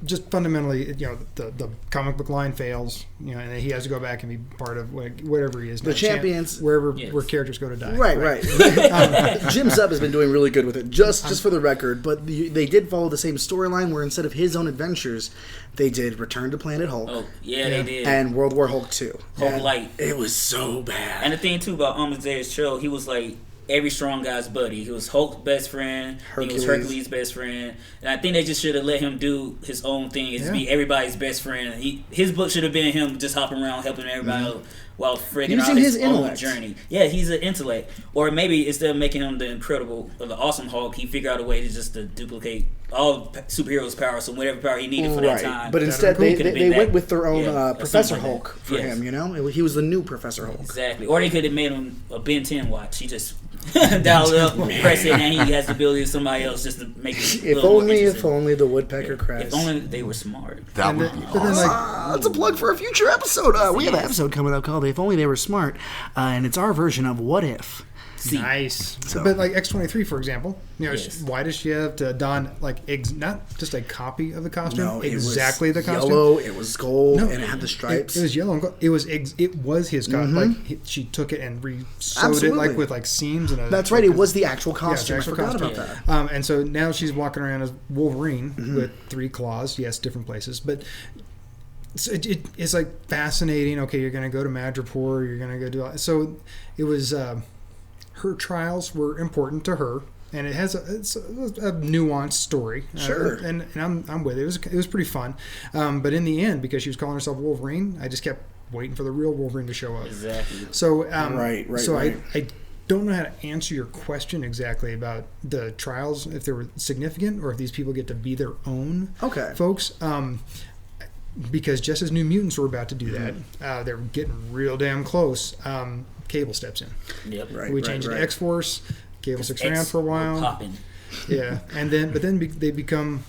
just fundamentally, the comic book line fails, and he has to go back and be part of whatever he is. The champions. Where characters go to die. Right. Jim Zub has been doing really good with it, just for the record, but they did follow the same storyline where instead of his own adventures, they did Return to Planet Hulk. Oh, yeah, they did. And World War Hulk 2. Hulk Light. It was so bad. And the thing, too, about Amadeus Cho, he was every strong guy's buddy. He was Hulk's best friend. He was Hercules' best friend. And I think they just should have let him do his own thing, be everybody's best friend. His book should have been him just hopping around, helping everybody out while figuring out his own journey. Yeah, he's an intellect. Or maybe instead of making him the incredible or the awesome Hulk, he figured out a way to duplicate all superheroes' power, so whatever power he needed for that time. But instead, they went with their own Professor Hulk for him, He was the new Professor Hulk. Exactly. Or they could have made him a Ben 10 watch. He just dial it up, press it, and he has the ability of somebody else just to make it if only the woodpecker crest. If only they were smart. That would be awesome. That's a plug for a future episode. We have an episode coming up called If Only They Were Smart, and it's our version of What If. Nice. So. But X-23, for example, why does she have to don not just a copy of the costume? No, exactly the costume. Yellow. It was gold, and it had the stripes. It was yellow and gold. It was his costume. She took it and re-sewed it with seams. And that's right. It was the actual costume. I forgot about that. And so now she's walking around as Wolverine with 3 claws. Yes, different places, but. It's fascinating. Okay, you're going to go to Madripoor. You're going to go do all. So it was. Her trials were important to her, and it's a nuanced story. Sure, and I'm with it. It was pretty fun, but in the end, because she was calling herself Wolverine, I just kept waiting for the real Wolverine to show up. Exactly. So right. I don't know how to answer your question exactly about the trials, if they were significant or if these people get to be their own folks. Because just as New Mutants were about to do that, they're getting real damn close. Cable steps in. Yep. Right. We changed to X-Force. Cable sticks around for a while. Popping. Yeah, but then they become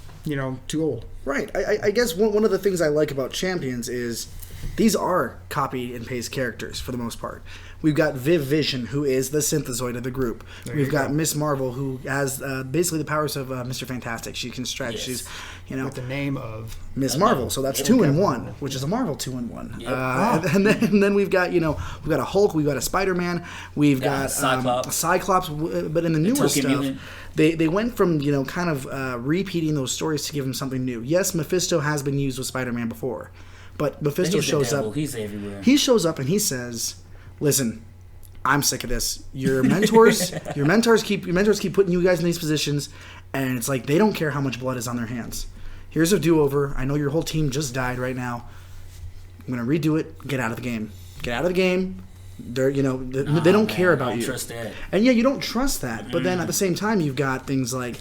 too old. Right. I guess one of the things I like about Champions is these are copy and paste characters for the most part. We've got Viv Vision, who is the synthezoid of the group. We've got Miss Marvel, who has basically the powers of Mr. Fantastic. She can stretch. Yes. She's, with the name of Miss Marvel. So that's 2 in 1, which is a Marvel 2 in 1. Yep. And then we've got we've got a Hulk, we've got a Spider-Man, we've got Cyclops. Cyclops. But in the newer stuff, they went from kind of repeating those stories to give them something new. Yes, Mephisto has been used with Spider-Man before, but Mephisto shows up. He's everywhere. He shows up and he says, "Listen, I'm sick of this. Your mentors keep putting you guys in these positions, and it's like they don't care how much blood is on their hands. Here's a do-over. I know your whole team just died right now. I'm gonna redo it. Get out of the game. Get out of the game. They're they don't care about you. Trust that. And yeah, you don't trust that. But then at the same time, you've got things like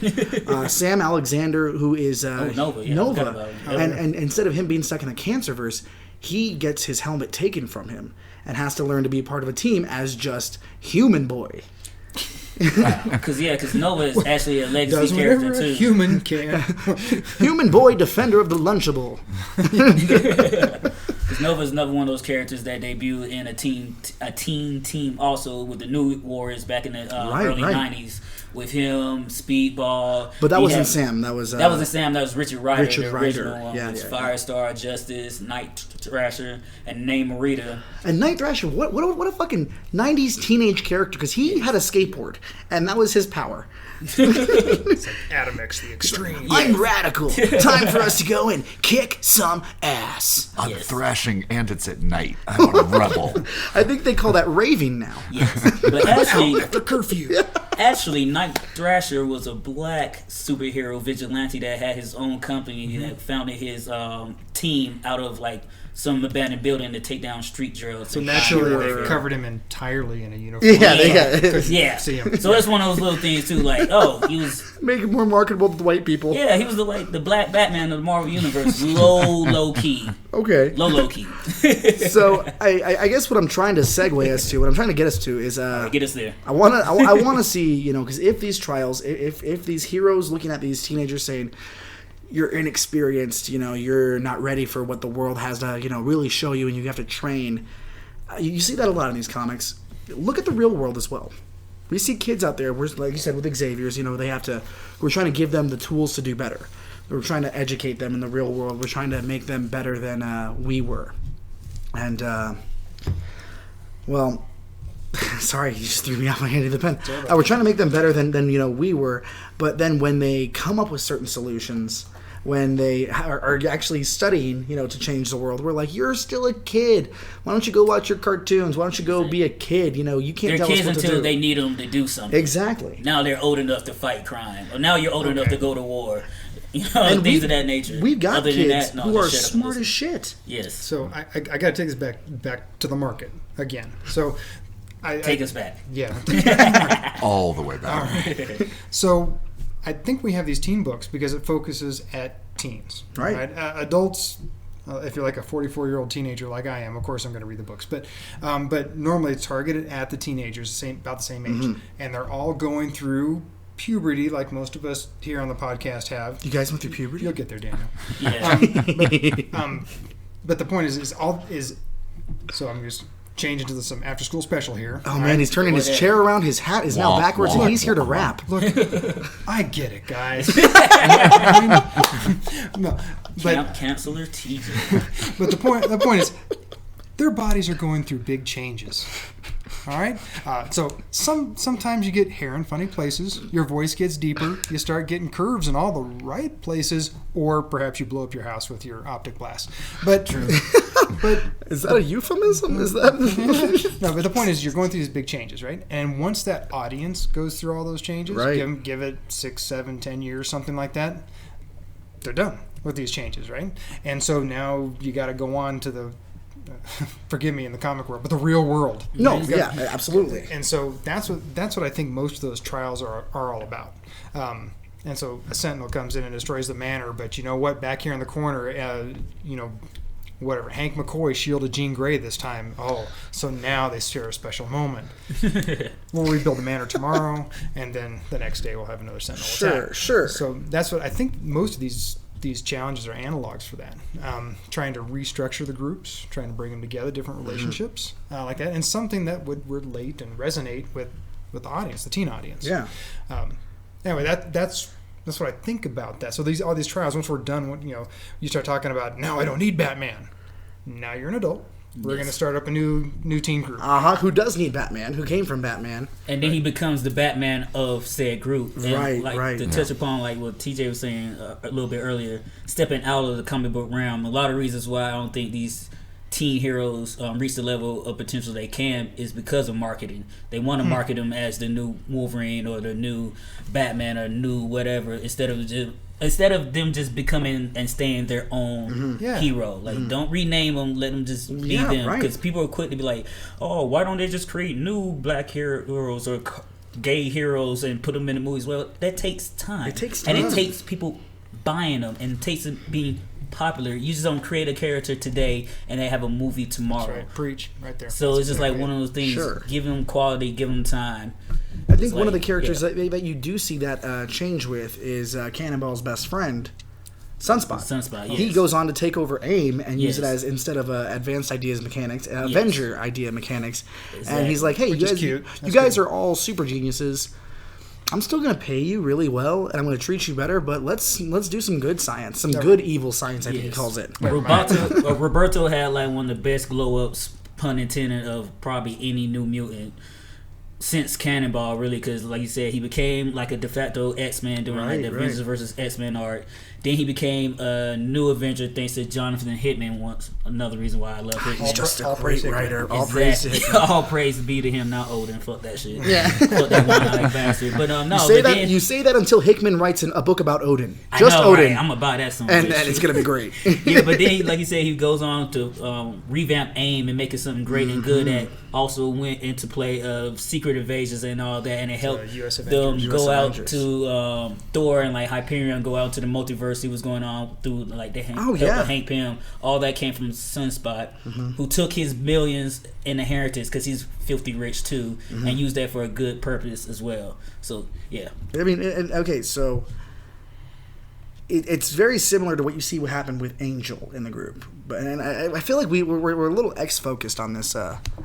Sam Alexander, who is Nova. Yeah, Nova, and instead of him being stuck in the Cancerverse, he gets his helmet taken from him and has to learn to be part of a team as just Human Boy. Because Nova is actually a legacy character too. Human can. Human Boy, defender of the Lunchable. Because Nova is another one of those characters that debuted in a teen team also with the New Warriors back in the early 90s. With him, Speedball. But that wasn't Sam. That wasn't Sam. That was Richard Rider. Richard Rider. Yeah. Firestar, Justice, Night Thrasher, and Namorita. And Night Thrasher, what a fucking 90s teenage character, because he had a skateboard, and that was his power. It's like Adam X the Extreme. I'm radical. Time for us to go and kick some ass. I'm thrashing, and it's at night. I'm a rebel. I think they call that raving now. Yes. But actually, After curfew. Actually, Night Thrasher was a black superhero vigilante that had his own company that founded his team out of some abandoned building to take down street drugs. So naturally, they covered him entirely in a uniform. Yeah. See him. So that's one of those little things too. He was make it more marketable to the white people. Yeah, he was the black Batman of the Marvel Universe. Low key. Okay. Low key. So I guess what I'm trying to segue us to, what I'm trying to get us to is get us there. I wanna see, because if these trials, if these heroes looking at these teenagers saying, you're inexperienced, you're not ready for what the world has to, really show you, and you have to train. You see that a lot in these comics. Look at the real world as well. We see kids out there, like you said, with Xavier's, we're trying to give them the tools to do better. We're trying to educate them in the real world. We're trying to make them better than we were. And, sorry, you just threw me off my hand of the pen. We're trying to make them better than we were. But then when they come up with certain solutions, when they are actually studying, to change the world, we're like, you're still a kid. Why don't you go watch your cartoons? Why don't you go be a kid? You can't tell us what to do. They're kids until they need them to do something. Exactly. Now they're old enough to fight crime. Or now you're old enough to go to war. And things of that nature. We've got kids who are smart as shit. Yes. So I got to take this back to the market again. So take us back. Yeah. All the way back. All right. So I think we have these teen books because it focuses at teens. Right. Adults, if you're like a 44-year-old teenager like I am, of course I'm going to read the books. But normally it's targeted at the teenagers, about the same age. And they're all going through puberty like most of us here on the podcast have. You guys went through puberty? You'll get there, Daniel. Yeah. But the point is so I'm just changing to some after-school special here. Oh, man, he's turning his chair around. His hat is now backwards, and he's here to rap. Look, I get it, guys. No, but Counselor TJ. But the point is, their bodies are going through big changes. All right? So sometimes you get hair in funny places. Your voice gets deeper. You start getting curves in all the right places. Or perhaps you blow up your house with your optic blast. But is that a euphemism? Is that... No, but the point is you're going through these big changes, right? And once that audience goes through all those changes, right. give it 6, 7, 10 years, something like that, they're done with these changes, right? And so now you got to go on to the... forgive me in the comic world, but the real world. Absolutely. And so that's what I think most of those trials are all about. And so a Sentinel comes in and destroys the manor, but you know what? Back here in the corner, whatever, Hank McCoy shielded Jean Grey this time. Oh, so now they share a special moment. We'll rebuild the manor tomorrow, and then the next day we'll have another Sentinel attack. Sure. So that's what I think most of these these challenges are analogs for that. Trying to restructure the groups, trying to bring them together, different relationships like that, and something that would relate and resonate with the audience, the teen audience. Yeah. Anyway, that's what I think about that. So all these trials, once we're done, you start talking about, now I don't need Batman. Now you're an adult. We're going to start up a new teen group. Who does need Batman? Who came from Batman? And then he becomes the Batman of said group. And Right. To touch upon like what TJ was saying a little bit earlier, stepping out of the comic book realm. A lot of reasons why I don't think these teen heroes reach the level of potential they can is because of marketing. They want to market them as the new Wolverine or the new Batman or new whatever instead of them just becoming and staying their own hero. Like, don't rename them, let them just be them. Because people are quick to be like, oh, why don't they just create new black heroes or gay heroes and put them in the movies? Well, that takes time. It takes time. And it takes people buying them, and it takes them being popular. You just don't create a character today and they have a movie tomorrow. That's right. Preach right there. So it's just like one of those things. Sure. Give them quality, give them time. I think one of the characters that you do see that change with is Cannonball's best friend, Sunspot. Sunspot, yes. He goes on to take over AIM and use it as, instead of advanced ideas mechanics, Avenger idea mechanics. Exactly. And he's like, hey, you guys are all super geniuses. I'm still going to pay you really well, and I'm going to treat you better, but let's do some good science, some good evil science, I think he calls it. Roberto had like one of the best glow-ups, pun intended, of probably any New Mutant since Cannonball, really, because like you said, he became like a de facto X-Men during like the Avengers versus X-Men arc. Then he became a new Avenger thanks to Jonathan Hickman. Once another reason why I love Hickman. He's just a great writer. All Exactly. praise to Hickman. All praise be to him, not Odin. Fuck that shit. Yeah. Fuck that one-eyed bastard. But no, you say that until Hickman writes a book about Odin. I Just know, Odin. Right? I'm gonna buy that song. And it's gonna be great. Yeah, but then, like you said, he goes on to revamp AIM and make it something great and good. That also went into play of Secret Invasions and all that, and it helped them go out to Thor and like Hyperion, go out to the multiverse. He was going on through like the Hank Pym. All that came from Sunspot, who took his millions in inheritance because he's filthy rich too, and used that for a good purpose as well. So yeah, I mean, okay, so it's very similar to what you see what happened with Angel in the group, but I feel like we're a little X-focused on this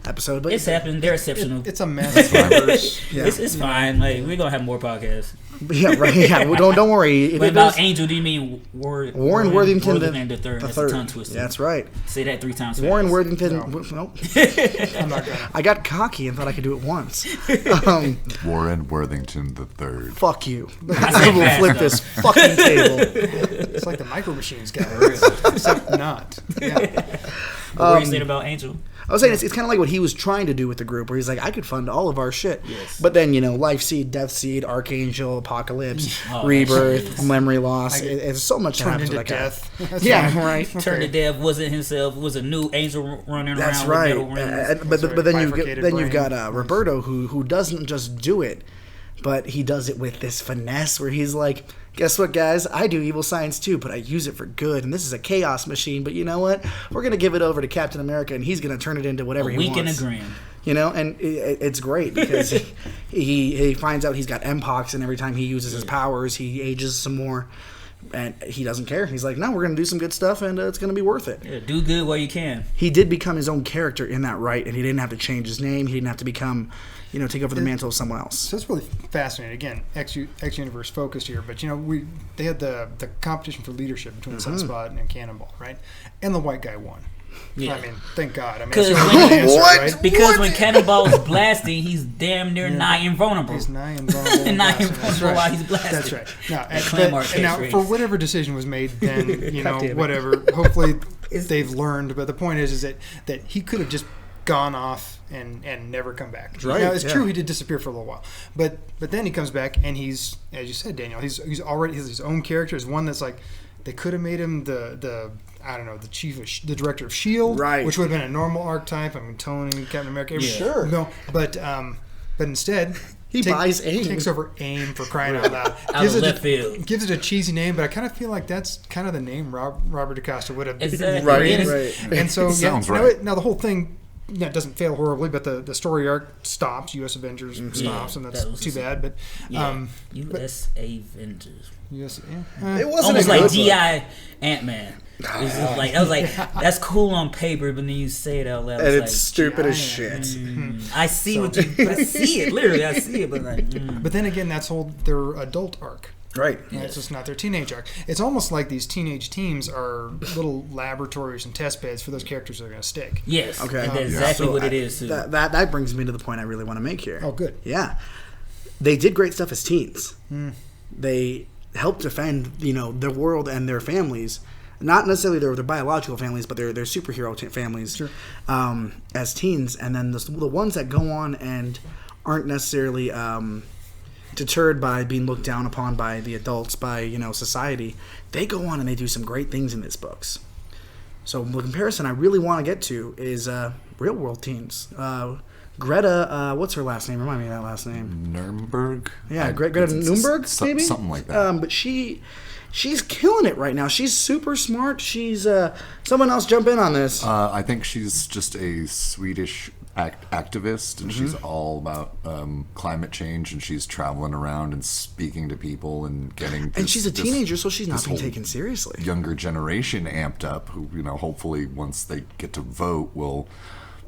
episode, but it's happened. They're exceptional. It's a mess. It's fine. Like, we're gonna have more podcasts. Yeah, right. Yeah, well, don't worry. But about Angel, do you mean Warren Worthington the third? That's a tongue twister. That's right. Say that 3 times. Warren Worthington. No. I'm not gonna. I got cocky and thought I could do it once. Warren Worthington the third. Fuck you. I will flip this fucking table. It's like the Micro Machines guy, except not. Yeah. What were you saying about Angel? I was saying it's kind of like what he was trying to do with the group, where he's like, I could fund all of our shit. Yes. But then, Life Seed, Death Seed, Archangel, Apocalypse, Rebirth, Memory Loss. It's so much that happens to that guy. Yeah, right. Turn to Death wasn't himself. Was a new angel running That's around right. with metal rings. But then you've got Roberto who doesn't just do it, but he does it with this finesse where he's like, guess what, guys? I do evil science too, but I use it for good. And this is a chaos machine. But you know what? We're going to give it over to Captain America, and he's going to turn it into whatever he wants. A week and a gram. And it's great because he finds out he's got Mpox, and every time he uses his powers, he ages some more. And he doesn't care. He's like, no, we're going to do some good stuff, and it's going to be worth it. Yeah, do good while you can. He did become his own character in that right, and he didn't have to change his name. He didn't have to become, take over the mantle of someone else. So that's really fascinating. Again, X Universe focused here, but they had the competition for leadership between Sunspot and Cannonball, right? And the white guy won. Yeah. I mean, thank God. I mean, that's the answer, right? Because when Cannonball is blasting, he's damn near nigh invulnerable. He's nigh invulnerable. Nigh invulnerable while he's blasting. That's right. Now, for whatever decision was made, then whatever. Hopefully, they've learned. But the point is that he could have just gone off and never come back. Right. Now, it's true he did disappear for a little while, but then he comes back and he's, as you said, Daniel, he's already his own character. Is one that's like, they could have made him the I don't know, the director of S.H.I.E.L.D., right? Which would have been a normal archetype. I mean, Tony, Captain America, sure. No, but instead he buys AIM. Takes over AIM, for crying out loud. Out of left field. Gives it a cheesy name, but I kind of feel like that's kind of the name Robert DaCosta would have. Exactly. Right. And so sounds right. Now the whole thing it doesn't fail horribly, but the story arc stops. U.S. Avengers stops, and that's too bad. But U.S. Avengers. U.S. It wasn't Almost a like good G.I. Ant-Man. I was like, that's cool on paper, but then you say it out loud. and it's like, stupid as shit. I see what you. I see it literally. I see it, but like. But then again, that's their adult arc. Right. It's just not their teenage arc. It's almost like these teenage teams are little laboratories and test beds for those characters that are going to stick. Yes. Okay. And that's exactly what it is too. That brings me to the point I really want to make here. Oh, good. Yeah. They did great stuff as teens. They helped defend, their world and their families. Not necessarily their biological families, but their superhero families as teens. And then the ones that go on and aren't necessarily deterred by being looked down upon by the adults, by society, they go on and they do some great things in these books. So the comparison I really want to get to is real world teens. Greta, what's her last name? Remind me of that last name. Nuremberg. Yeah, Greta Nuremberg, maybe something like that. But she's killing it right now. She's super smart. She's someone else jump in on this. I think she's just a Swedish activist, and she's all about climate change, and she's traveling around and speaking to people and getting. And she's a teenager, so she's not being taken seriously. Younger generation amped up, who hopefully once they get to vote will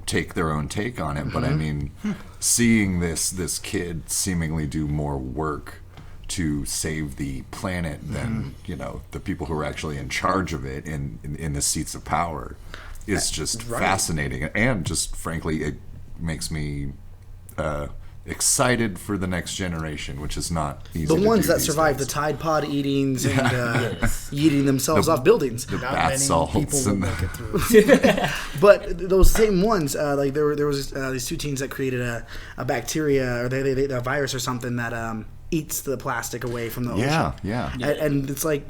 take their own take on it. But I mean, seeing this kid seemingly do more work to save the planet than the people who are actually in charge of it in the seats of power is just fascinating, and just frankly it makes me excited for the next generation, which is not easy. The to ones do that these survive days. the Tide Pod eatings and eating themselves off buildings. The Not bath many salts people will and make it through. But those same ones, like there was these two teens that created a bacteria or they a virus or something that eats the plastic away from the ocean. Yeah. And it's like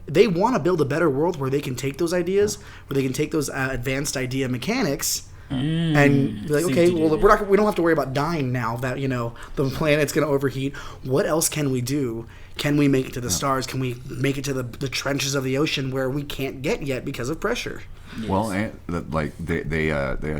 they want to build a better world where they can take those ideas, where they can take those advanced idea mechanics and be like, okay, well, we don't have to worry about dying now that the planet's going to overheat. What else can we do? Can we make it to the stars? Can we make it to the trenches of the ocean where we can't get yet because of pressure? Yes. Well, and like they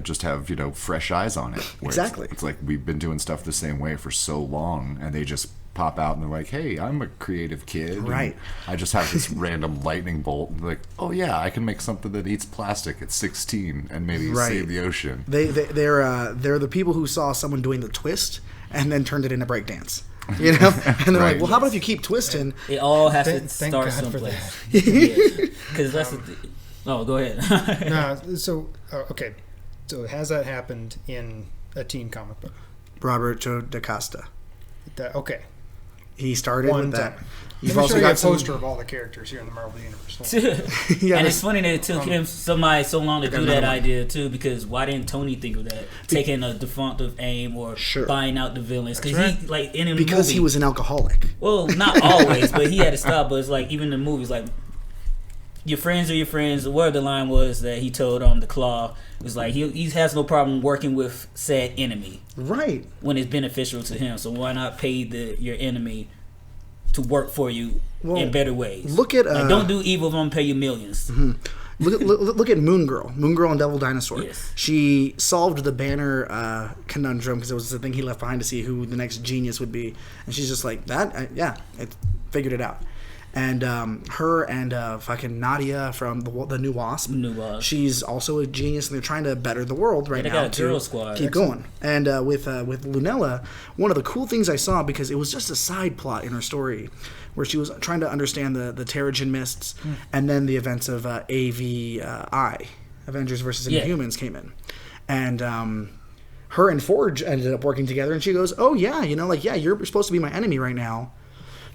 just have fresh eyes on it. Exactly. It's like we've been doing stuff the same way for so long, and they just pop out and they're like, "Hey, I'm a creative kid. Right. I just have this random lightning bolt. And like, oh yeah, I can make something that eats plastic at 16 and maybe save the ocean." They're the people who saw someone doing the twist and then turned it into breakdance. And they're like, well, how about if you keep twisting? It all has to Thank start God for someplace. that. Because that's go ahead. No, so okay, so has that happened in a teen comic book? Roberto da Costa. Okay. He started One with that. time. You've Let me also show you got a some- poster of all the characters here in the Marvel Universe. Yeah, And it's funny that it took him somebody so long to do another that one. idea too, because why didn't Tony think of that? Taking a defunctive aim or buying out the villains. Because he like in a because movie, he was an alcoholic. well, not always, but he had to stop. But it's like even in the movies, like your friends are your friends. Where the line was that he told the Claw was like he has no problem working with said enemy Right. when it's beneficial to him. So why not pay your enemy to work for you in better ways? Look at like, don't do evil if I'm gonna pay you millions. Look at Moon Girl and Devil Dinosaur. Yes. She solved the Banner conundrum because it was the thing he left behind to see who the next genius would be, and she's just like that. I figured it out. And her and fucking Nadia from the New Wasp. She's also a genius, and they're trying to better the world right they now got a girl squad. keep going. And with Lunella, one of the cool things I saw, because it was just a side plot in her story, where she was trying to understand the Terrigen Mists, and then the events of AVI, Avengers versus Inhumans, came in, and her and Forge ended up working together, and she goes, "Oh yeah, you're supposed to be my enemy right now.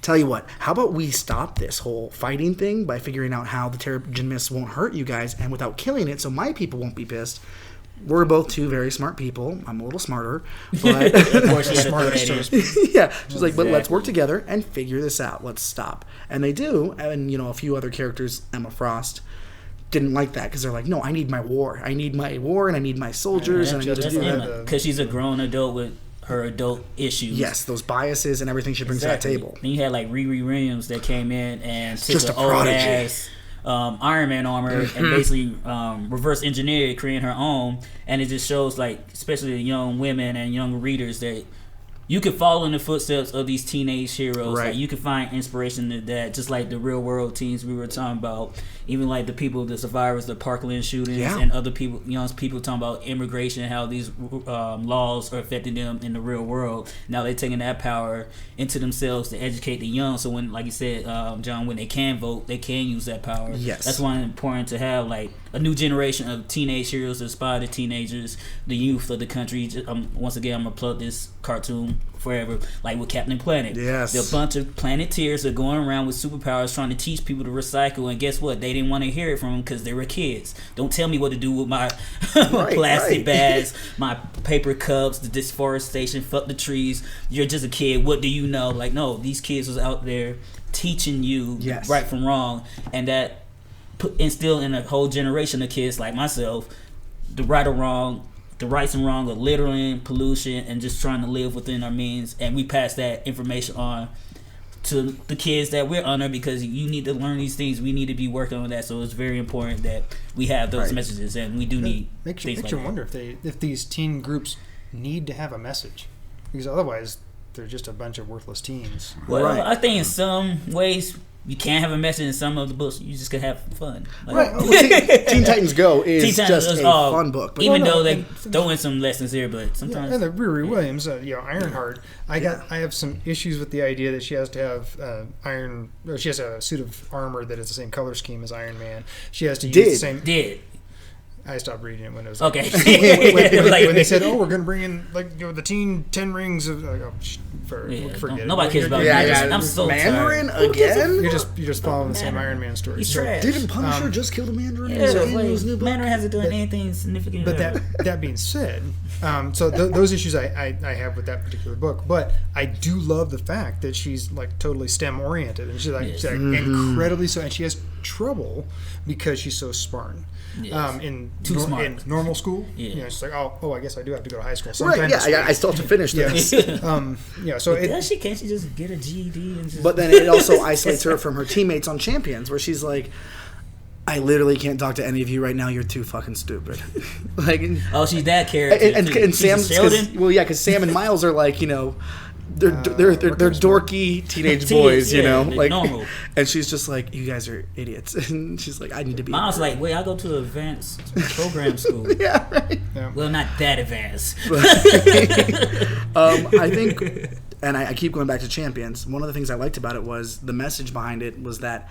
Tell you what, how about we stop this whole fighting thing by figuring out how the Terrigen Mists won't hurt you guys, and without killing it, so my people won't be pissed." We're both two very smart people. I'm a little smarter, but Of course, she had to throw that in. yeah, she's like, but let's work together and figure this out. Let's stop. And they do. And a few other characters, Emma Frost, didn't like that because they're like, no, I need my war. I need my war, and I need my soldiers, and I need to do that. Because she's a grown adult with her adult issues. Yes, those biases and everything she brings to that table. Then you had like Riri Williams that came in and took Just an a old prodigy. ass Iron Man armor and basically reverse engineer it, creating her own. And it just shows, like, especially young women and young readers, that you could follow in the footsteps of these teenage heroes. Right. Like, you can find inspiration in that, just like the real world teens we were talking about. Even like the people, the survivors, the Parkland shootings, and other people, young people talking about immigration and how these laws are affecting them in the real world. Now they're taking that power into themselves to educate the young. So when, like you said, John, when they can vote, they can use that power. Yes. That's why it's important to have like a new generation of teenage heroes to inspire the teenagers, the youth of the country. Once again, I'm gonna plug this cartoon forever, like with Captain Planet. Yes. There are a bunch of Planeteers that are going around with superpowers trying to teach people to recycle, and guess what? They didn't want to hear it from them because they were kids. Don't tell me what to do with my plastic bags, my paper cups, the deforestation, fuck the trees. You're just a kid. What do you know? Like, no, these kids was out there teaching you right from wrong, and that instilled in a whole generation of kids like myself the right or wrong. The rights and wrong of littering, pollution, and just trying to live within our means. And we pass that information on to the kids that we're under, because you need to learn these things. We need to be working on that. So it's very important that we have those messages, and we do need makes you wonder if these teen groups need to have a message, because otherwise they're just a bunch of worthless teens. Well, I think in some ways you can't have a message. In some of the books, you just can have fun. Like, Well, Teen Titans Go is just a fun book. But even though they throw in some lessons here, but sometimes. And the Riri Williams, Ironheart. I have some issues with the idea that she has to have she has a suit of armor that is the same color scheme as Iron Man. She has to use the same. I stopped reading it when it was okay. when they said, "Oh, we're going to bring in the teen 10 rings of," forget it. Nobody cares about Mandarin. I'm so Mandarin tired. Again. You're just following the same Iron Man story. He's trash. Didn't Punisher just kill the Mandarin? Mandarin hasn't done anything significant. But that being said, so those issues I have with that particular book. But I do love the fact that she's like totally STEM oriented, and she's like incredibly so, and she has trouble because she's so smart. Yes. In normal school, she's like, oh, I guess I do have to go to high school. Right? Yeah, I still have to finish this. So can't she just get a GED? And just... But then it also isolates her from her teammates on Champions, where she's like, I literally can't talk to any of you right now. You're too fucking stupid. She's that character. And Sam, because Sam and Miles are like, they're dorky teenage boys, normal. And she's just like, you guys are idiots, and she's like, I need to be. I was like, wait, I go to advanced program school. Yeah, right. Yeah. Well, not that advanced. I think, and I keep going back to Champions. One of the things I liked about it was the message behind it was that,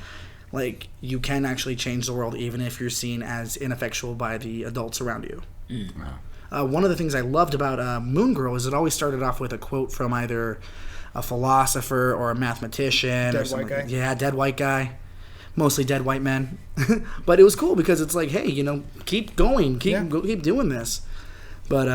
like, you can actually change the world even if you're seen as ineffectual by the adults around you. Wow. One of the things I loved about Moon Girl is it always started off with a quote from either a philosopher or a mathematician. Dead white guy. Yeah, dead white guy. Mostly dead white men. But it was cool because it's like, hey, keep going. Keep doing this. But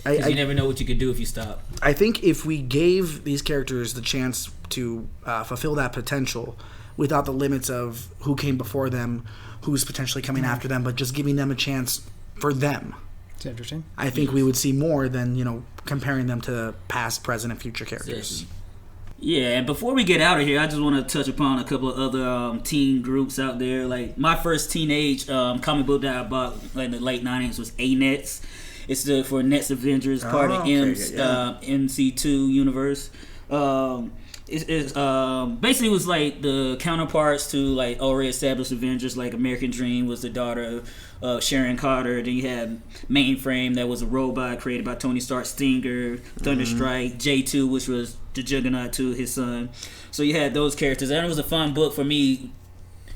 you never know what you could do if you stop. I think if we gave these characters the chance to fulfill that potential without the limits of who came before them, who's potentially coming after them, but just giving them a chance for them. It's interesting. I think we would see more than, comparing them to past, present, and future characters. Yeah, and before we get out of here, I just want to touch upon a couple of other teen groups out there. Like, my first teenage comic book that I bought in the late 90s was A-Nets. It's for Nets Avengers, part of MC2 universe. It's basically was like the counterparts to like already established Avengers. Like American Dream was the daughter of Sharon Carter. Then you had Mainframe, that was a robot created by Tony Stark. Stinger, Thunderstrike, J2, which was the Juggernaut to his son. So you had those characters, and it was a fun book for me.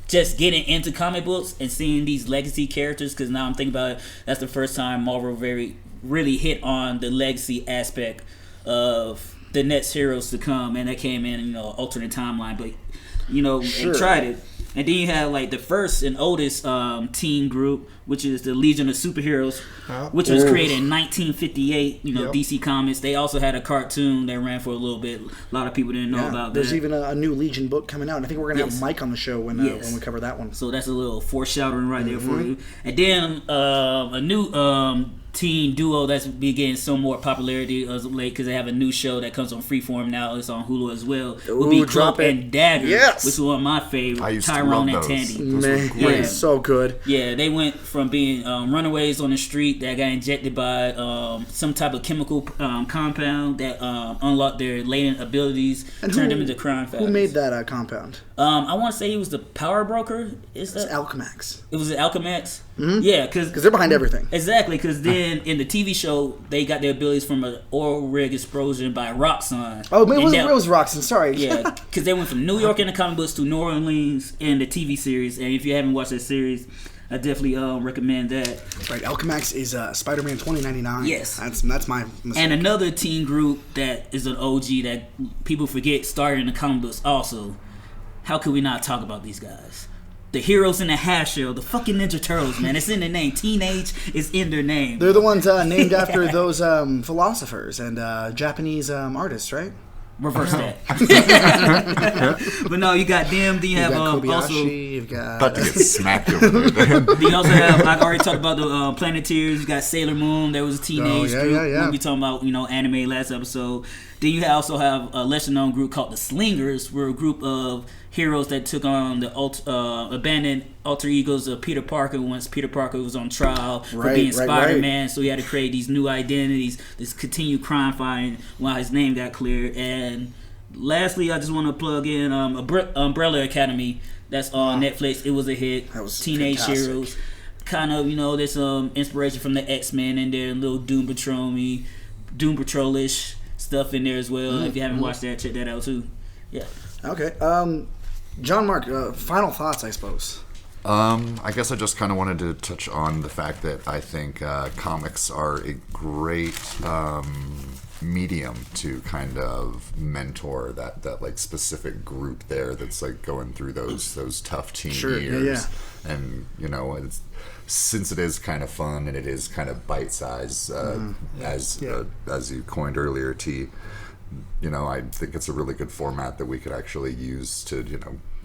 Just getting into comic books and seeing these legacy characters, because now I'm thinking about it, that's the first time Marvel really hit on the legacy aspect of the next heroes to come, and that came in, alternate timeline, but, Sure. and tried it. And then you have, like, the first and oldest teen group which is the Legion of Superheroes, which was created in 1958. You know, DC Comics. They also had a cartoon that ran for a little bit. A lot of people didn't know about that. There's even a new Legion book coming out. And I think we're going to have Mike on the show when we cover that one. So that's a little foreshadowing right there for you. And then a new teen duo that's been getting some more popularity as of late because they have a new show that comes on Freeform now. It's on Hulu as well. Will be Cloak and Dagger, which is one of my favorites. Tyrone and Tandy. Man, so good. Yeah, they went from being runaways on the street that got injected by some type of chemical compound that unlocked their latent abilities and turned them into crime fighters. Who made that compound? I want to say he was the power broker. It's Alchemax. It was Alchemax? Mm-hmm. Yeah, because they're behind everything. Exactly, because then in the TV show, they got their abilities from an oil rig explosion by Roxxon. Oh, it was Roxxon, sorry. Yeah, because they went from New York in the comic books to New Orleans in the TV series. And if you haven't watched that series, I definitely recommend that. That's right. Alchemax is Spider-Man 2099. Yes. That's my mistake. And another teen group that is an OG that people forget started in the comic books also. How could we not talk about these guys? The Heroes in the Half Shell, the fucking Ninja Turtles, man. It's in their name. Teenage is in their name. They're the ones named after those philosophers and Japanese artists, right? Reverse that. But no, you got them. Then you have Kobayashi, also. You've got about to get smacked over there. Then you also have. I already talked about the Planeteers. You got Sailor Moon. There was a teenage group. We'll be talking about anime last episode. Then you also have a lesser known group called the Slingers. We're a group of heroes that took on the abandoned alter egos of Peter Parker once Peter Parker was on trial for being Spider-Man. So he had to create these new identities, this continued crime fighting while his name got cleared. And lastly, I just want to plug in Umbrella Academy. That's on Netflix. It was a hit. That was Teenage fantastic. Heroes. Kind of, there's some inspiration from the X-Men in there, little Doom Patrol-ish stuff in there as well. If you haven't watched that, check that out too. Yeah. Okay. John Mark, final thoughts, I suppose. I guess I just kind of wanted to touch on the fact that I think comics are a great medium to kind of mentor that like specific group there that's like going through those tough teen years. And since it is kind of fun and it is kind of bite-sized, as you coined earlier, T. I think it's a really good format that we could actually use to,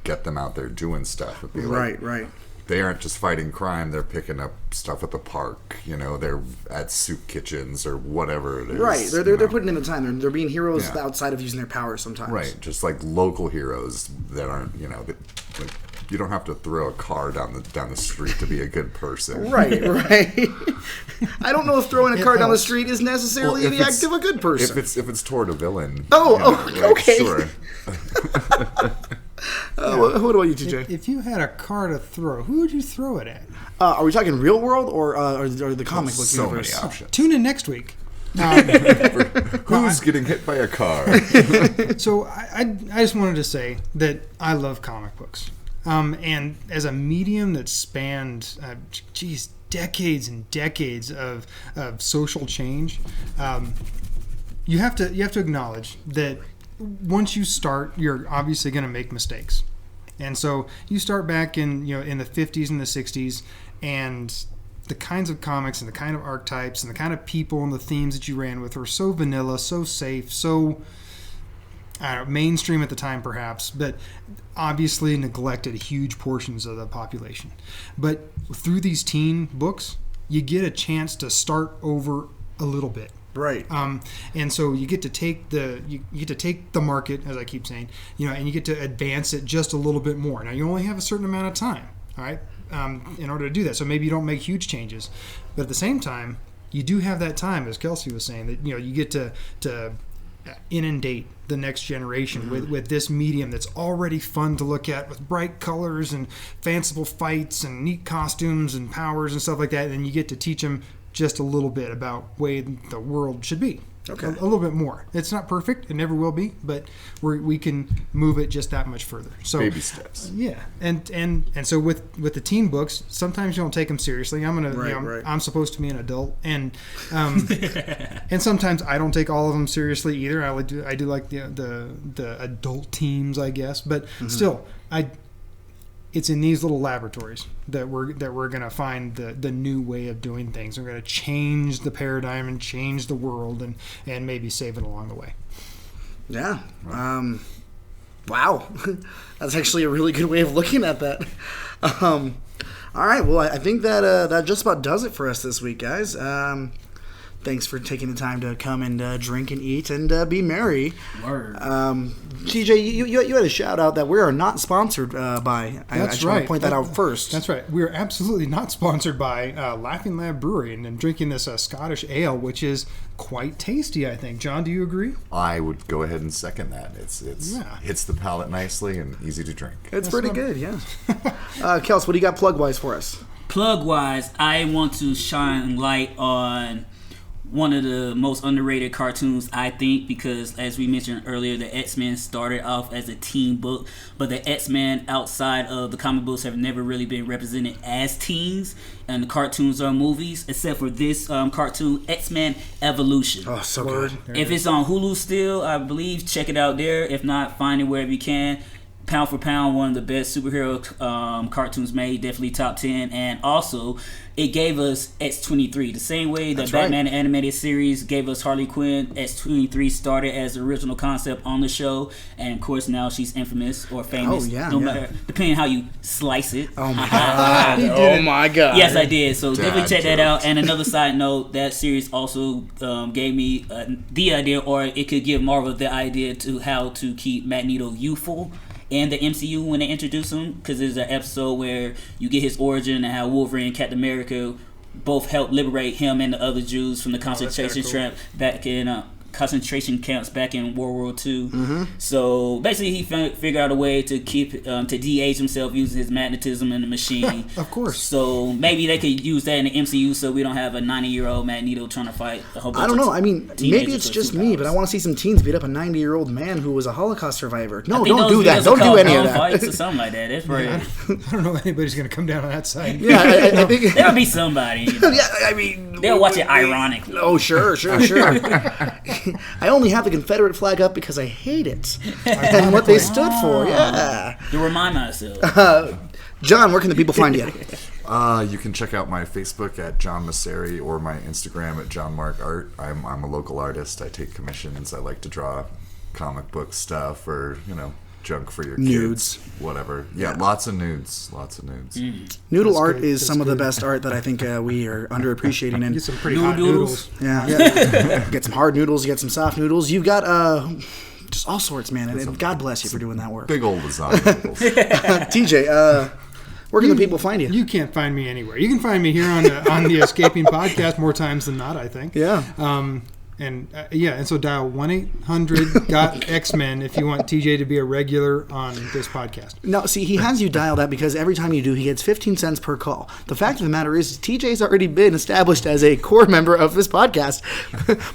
get them out there doing stuff. It'd be Right. They aren't just fighting crime; they're picking up stuff at the park. They're at soup kitchens or whatever it is. Right. They're putting in the time. They're being heroes outside of using their powers sometimes. Right. Just like local heroes that aren't, you don't have to throw a car down the street to be a good person. Right. I don't know if throwing a car down the street is necessarily the act of a good person. If it's toward a villain. Okay. Sure. What about you, TJ? If you had a car to throw, who would you throw it at? Are we talking real world or the comic book so universe? many options. Tune in next week. Who's getting hit by a car? So I just wanted to say that I love comic books. And as a medium that spanned, decades and decades of social change, you have to acknowledge that once you start, you're obviously going to make mistakes. And so you start back in the 50s and the 60s, and the kinds of comics and the kind of archetypes and the kind of people and the themes that you ran with were so vanilla, so safe, so mainstream at the time perhaps, but obviously neglected huge portions of the population. But through these teen books, you get a chance to start over a little bit. Right. And so you get to take the market, as I keep saying, and you get to advance it just a little bit more. Now you only have a certain amount of time, all right, in order to do that. So maybe you don't make huge changes, but at the same time, you do have that time, as Kelsey was saying, that you get to inundate the next generation with this medium that's already fun to look at, with bright colors and fanciful fights and neat costumes and powers and stuff like that. And then you get to teach them just a little bit about the way the world should be. Okay. A little bit more. It's not perfect. It never will be, but we can move it just that much further. So baby steps. Yeah, and so with the teen books, sometimes you don't take them seriously. I'm supposed to be an adult, and and sometimes I don't take all of them seriously either. I do like the adult teams, I guess, but still, it's in these little laboratories that we're going to find the new way of doing things. We're going to change the paradigm and change the world and maybe save it along the way. Yeah. Wow. That's actually a really good way of looking at that. All right. Well, I think that just about does it for us this week, guys. Thanks for taking the time to come and drink and eat and be merry. Word. TJ, you had a shout out that we are not sponsored by. I just want to point that out first. That's right. We are absolutely not sponsored by Laughing Lab Brewery and drinking this Scottish ale, which is quite tasty, I think. John, do you agree? I would go ahead and second that. It's hits the palate nicely and easy to drink. It's pretty good, yeah. Kels, what do you got plug-wise for us? Plug-wise, I want to shine light on one of the most underrated cartoons, I think, because as we mentioned earlier, the X-Men started off as a teen book, but the X-Men outside of the comic books have never really been represented as teens, and the cartoons or movies, except for this cartoon, X-Men Evolution. Oh, so good. If it's on Hulu still, I believe, check it out there. If not, find it wherever you can. Pound for pound, one of the best superhero cartoons made, definitely top 10. And also, it gave us X-23. The same way that Batman animated series gave us Harley Quinn, X-23 started as the original concept on the show. And of course, now she's infamous or famous. Oh, yeah. Matter, depending how you slice it. Oh, my God. Oh, my God. Yes, I did. So definitely check that out. And another side note, that series also gave me the idea, or it could give Marvel the idea to how to keep Magneto youthful in the MCU when they introduce him, because there's an episode where you get his origin and how Wolverine and Captain America both helped liberate him and the other Jews from the concentration camps back in World War II. Mm-hmm. So basically, he figured out a way to keep to de-age himself using his magnetism in the machine. Of course. So maybe they could use that in the MCU, so we don't have a 90-year-old Magneto trying to fight a whole bunch I don't know. of I mean, maybe it's just me, but I want to see some teens beat up a 90-year-old man who was a Holocaust survivor. No, don't do that. Don't do any of that. Fights or something like that. That's right. I don't know if anybody's going to come down on that side. Yeah, I think there'll be somebody. You know. Yeah, I mean, they'll watch it ironically. Oh, sure. I only have the Confederate flag up because I hate it and what they stood for. Yeah. To remind myself. John, where can the people find you? You can check out my Facebook at John Masseri or my Instagram at John Mark Art. I'm a local artist. I take commissions. I like to draw comic book stuff or junk for your nudes, kids, whatever. Yeah, lots of nudes. Noodle That's art good. Is That's some good. Of the best art that I think we are underappreciating. And get some pretty hot noodles. Yeah. Get some hard noodles. Get some soft noodles. You've got just all sorts, man. And God bless you for doing that work. Big old lasagna noodles. TJ, where can the people find you? You can't find me anywhere. You can find me here on the Escaping Podcast more times than not, I think. Yeah. And so dial 1-800-GOT-X-Men if you want TJ to be a regular on this podcast. No, see, he has you dial that because every time you do, he gets 15 cents per call. The fact of the matter is, TJ's already been established as a core member of this podcast,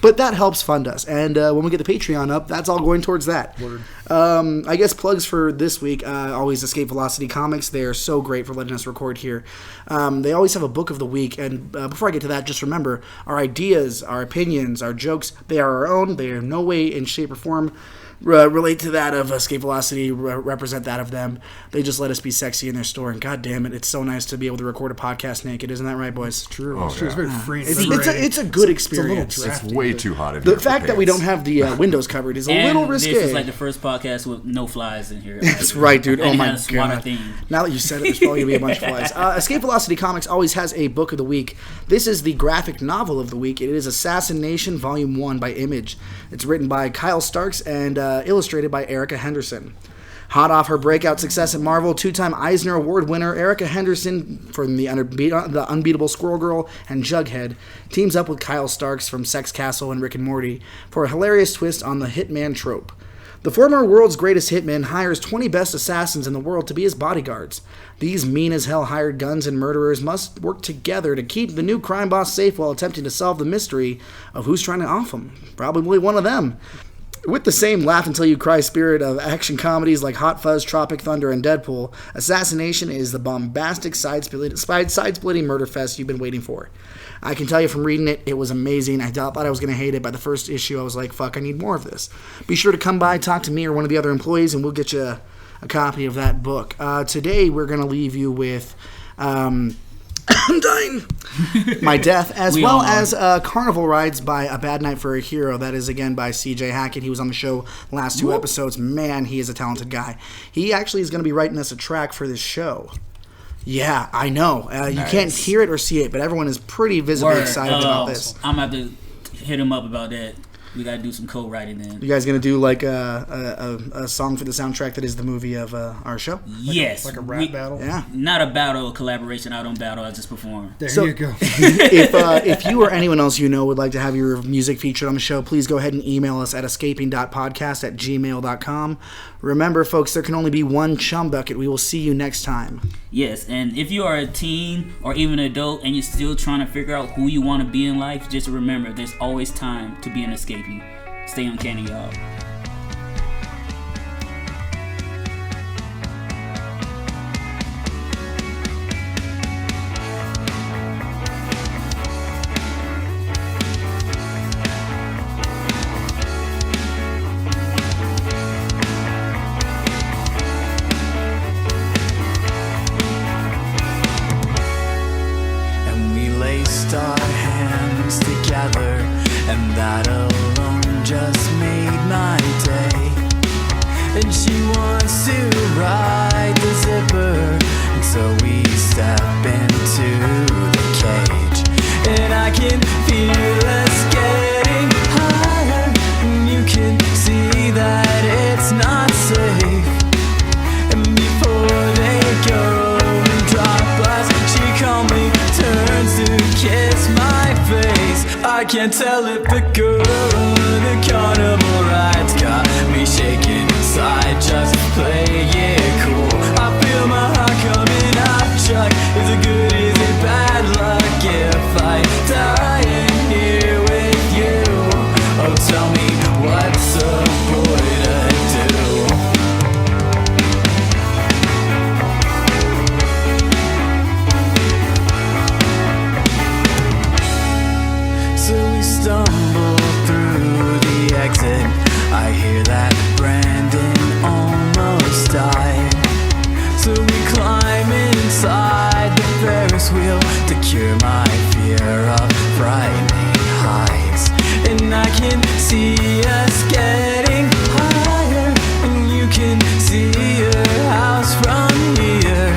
but that helps fund us. And when we get the Patreon up, that's all going towards that. Word. I guess plugs for this week, always Escape Velocity Comics. They are so great for letting us record here. They always have a book of the week, and before I get to that, just remember, our ideas, our opinions, our jokes, they are our own. They are in no way, in shape, or form relate to that of Escape Velocity, represent that of them. They just let us be sexy in their store, and god damn it, it's so nice to be able to record a podcast naked. Isn't that right, boys? It's true. Oh, it's true. It's very freeing. It's a good experience. It's way too hot in here. The fact that we don't have the windows covered is a little risque. This is like the first podcast with no flies in here. That's right, dude. Oh my god. Theme. Now that you said it, there's probably going to be a bunch of flies. Escape Velocity Comics always has a book of the week. This is the graphic novel of the week. It is Assassination Volume 1 by Image. It's written by Kyle Starks and illustrated by Erica Henderson. Hot off her breakout success at Marvel, two-time Eisner Award winner Erica Henderson from the Unbeatable Squirrel Girl and Jughead teams up with Kyle Starks from Sex Castle and Rick and Morty for a hilarious twist on the hitman trope. The former world's greatest hitman hires 20 best assassins in the world to be his bodyguards. These mean-as-hell hired guns and murderers must work together to keep the new crime boss safe while attempting to solve the mystery of who's trying to off him. Probably one of them. With the same laugh-until-you-cry spirit of action comedies like Hot Fuzz, Tropic Thunder, and Deadpool, Assassination is the bombastic, side-splitting murder fest you've been waiting for. I can tell you from reading it, it was amazing. I thought I was going to hate it. By the first issue, I was like, fuck, I need more of this. Be sure to come by, talk to me or one of the other employees, and we'll get you a copy of that book. Today we're going to leave you with I'm dying. My Death, as well as Carnival Rides by A Bad Night for a Hero. That is, again, by C.J. Hackett. He was on the show last 2 episodes. Man, he is a talented guy. He actually is going to be writing us a track for this show. Yeah, I know. Nice. You can't hear it or see it, but everyone is pretty visibly excited about this. I'm going to have to hit him up about that. We got to do some co-writing then. You guys going to do like a song for the soundtrack that is the movie of our show? Yes. Like a rap battle? Yeah. Not a battle, a collaboration. I don't battle, I just perform. There you go. if you or anyone else you know would like to have your music featured on the show, please go ahead and email us at escaping.podcast@gmail.com. Remember, folks, there can only be one chum bucket. We will see you next time. Yes, and if you are a teen or even an adult and you're still trying to figure out who you want to be in life, just remember there's always time to be an escapee. Stay uncanny, y'all. Our hands together, and that alone just made my day. And she wants to ride the zipper, and so we step into the cage, and I can feel us getting higher, and you can see that it's not safe. And before they go and drop us, she calmly turns to kiss my face. I can't tell if the girl the carnival rides got me shaking inside. Just play it cool. I feel my heart coming up. Chuck, is it good? Is it bad luck if I die in here with you? Oh, tell me what's a boy to do? Stumble through the exit. I hear that Brandon almost died. So we climb inside the Ferris wheel to cure my fear of frightening heights. And I can see us getting higher, and you can see your house from here.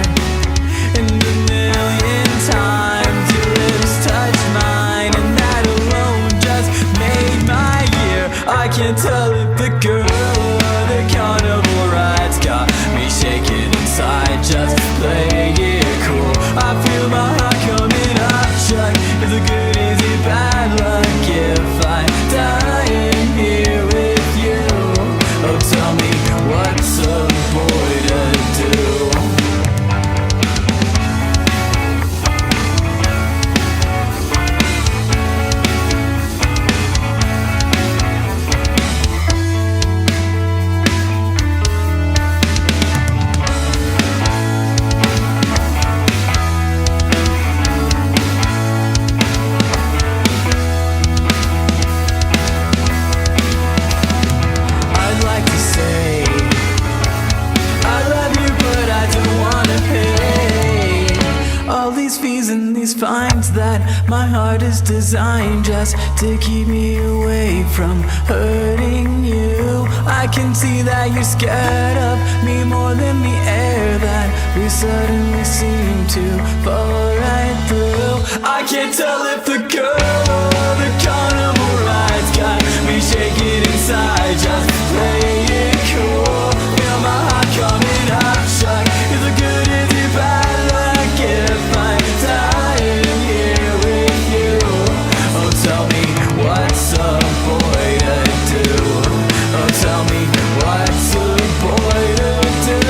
And a million times your lips touch mine, and that alone just made my year. I can't tell if the girl or the carnival rides got me shaking inside. Just play it cool. I feel my heart coming up. Chuck, is it good? Is it bad luck if I die in here with you? Oh, tell me what's a boy to do? Fines that my heart is designed just to keep me away from hurting you. I can see that you're scared of me more than the air that we suddenly seem to fall right through. I can't tell if the girl or the carnival rides got me shaking inside. Just play it cool. Feel my heart coming up. Chuck, is it good? Is it bad luck if I die in here with you? Oh, tell me what's a boy to do? Oh, tell me what's a boy to do?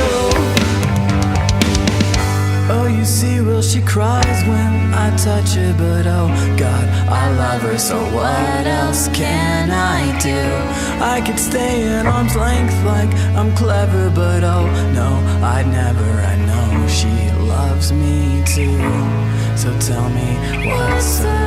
Oh, you see, well, she cries when I touch her, but oh God, I love her, so what else can I do? I could stay at arm's length like I'm clever, but oh no, I'd never. I know she loves me too. So tell me what's up.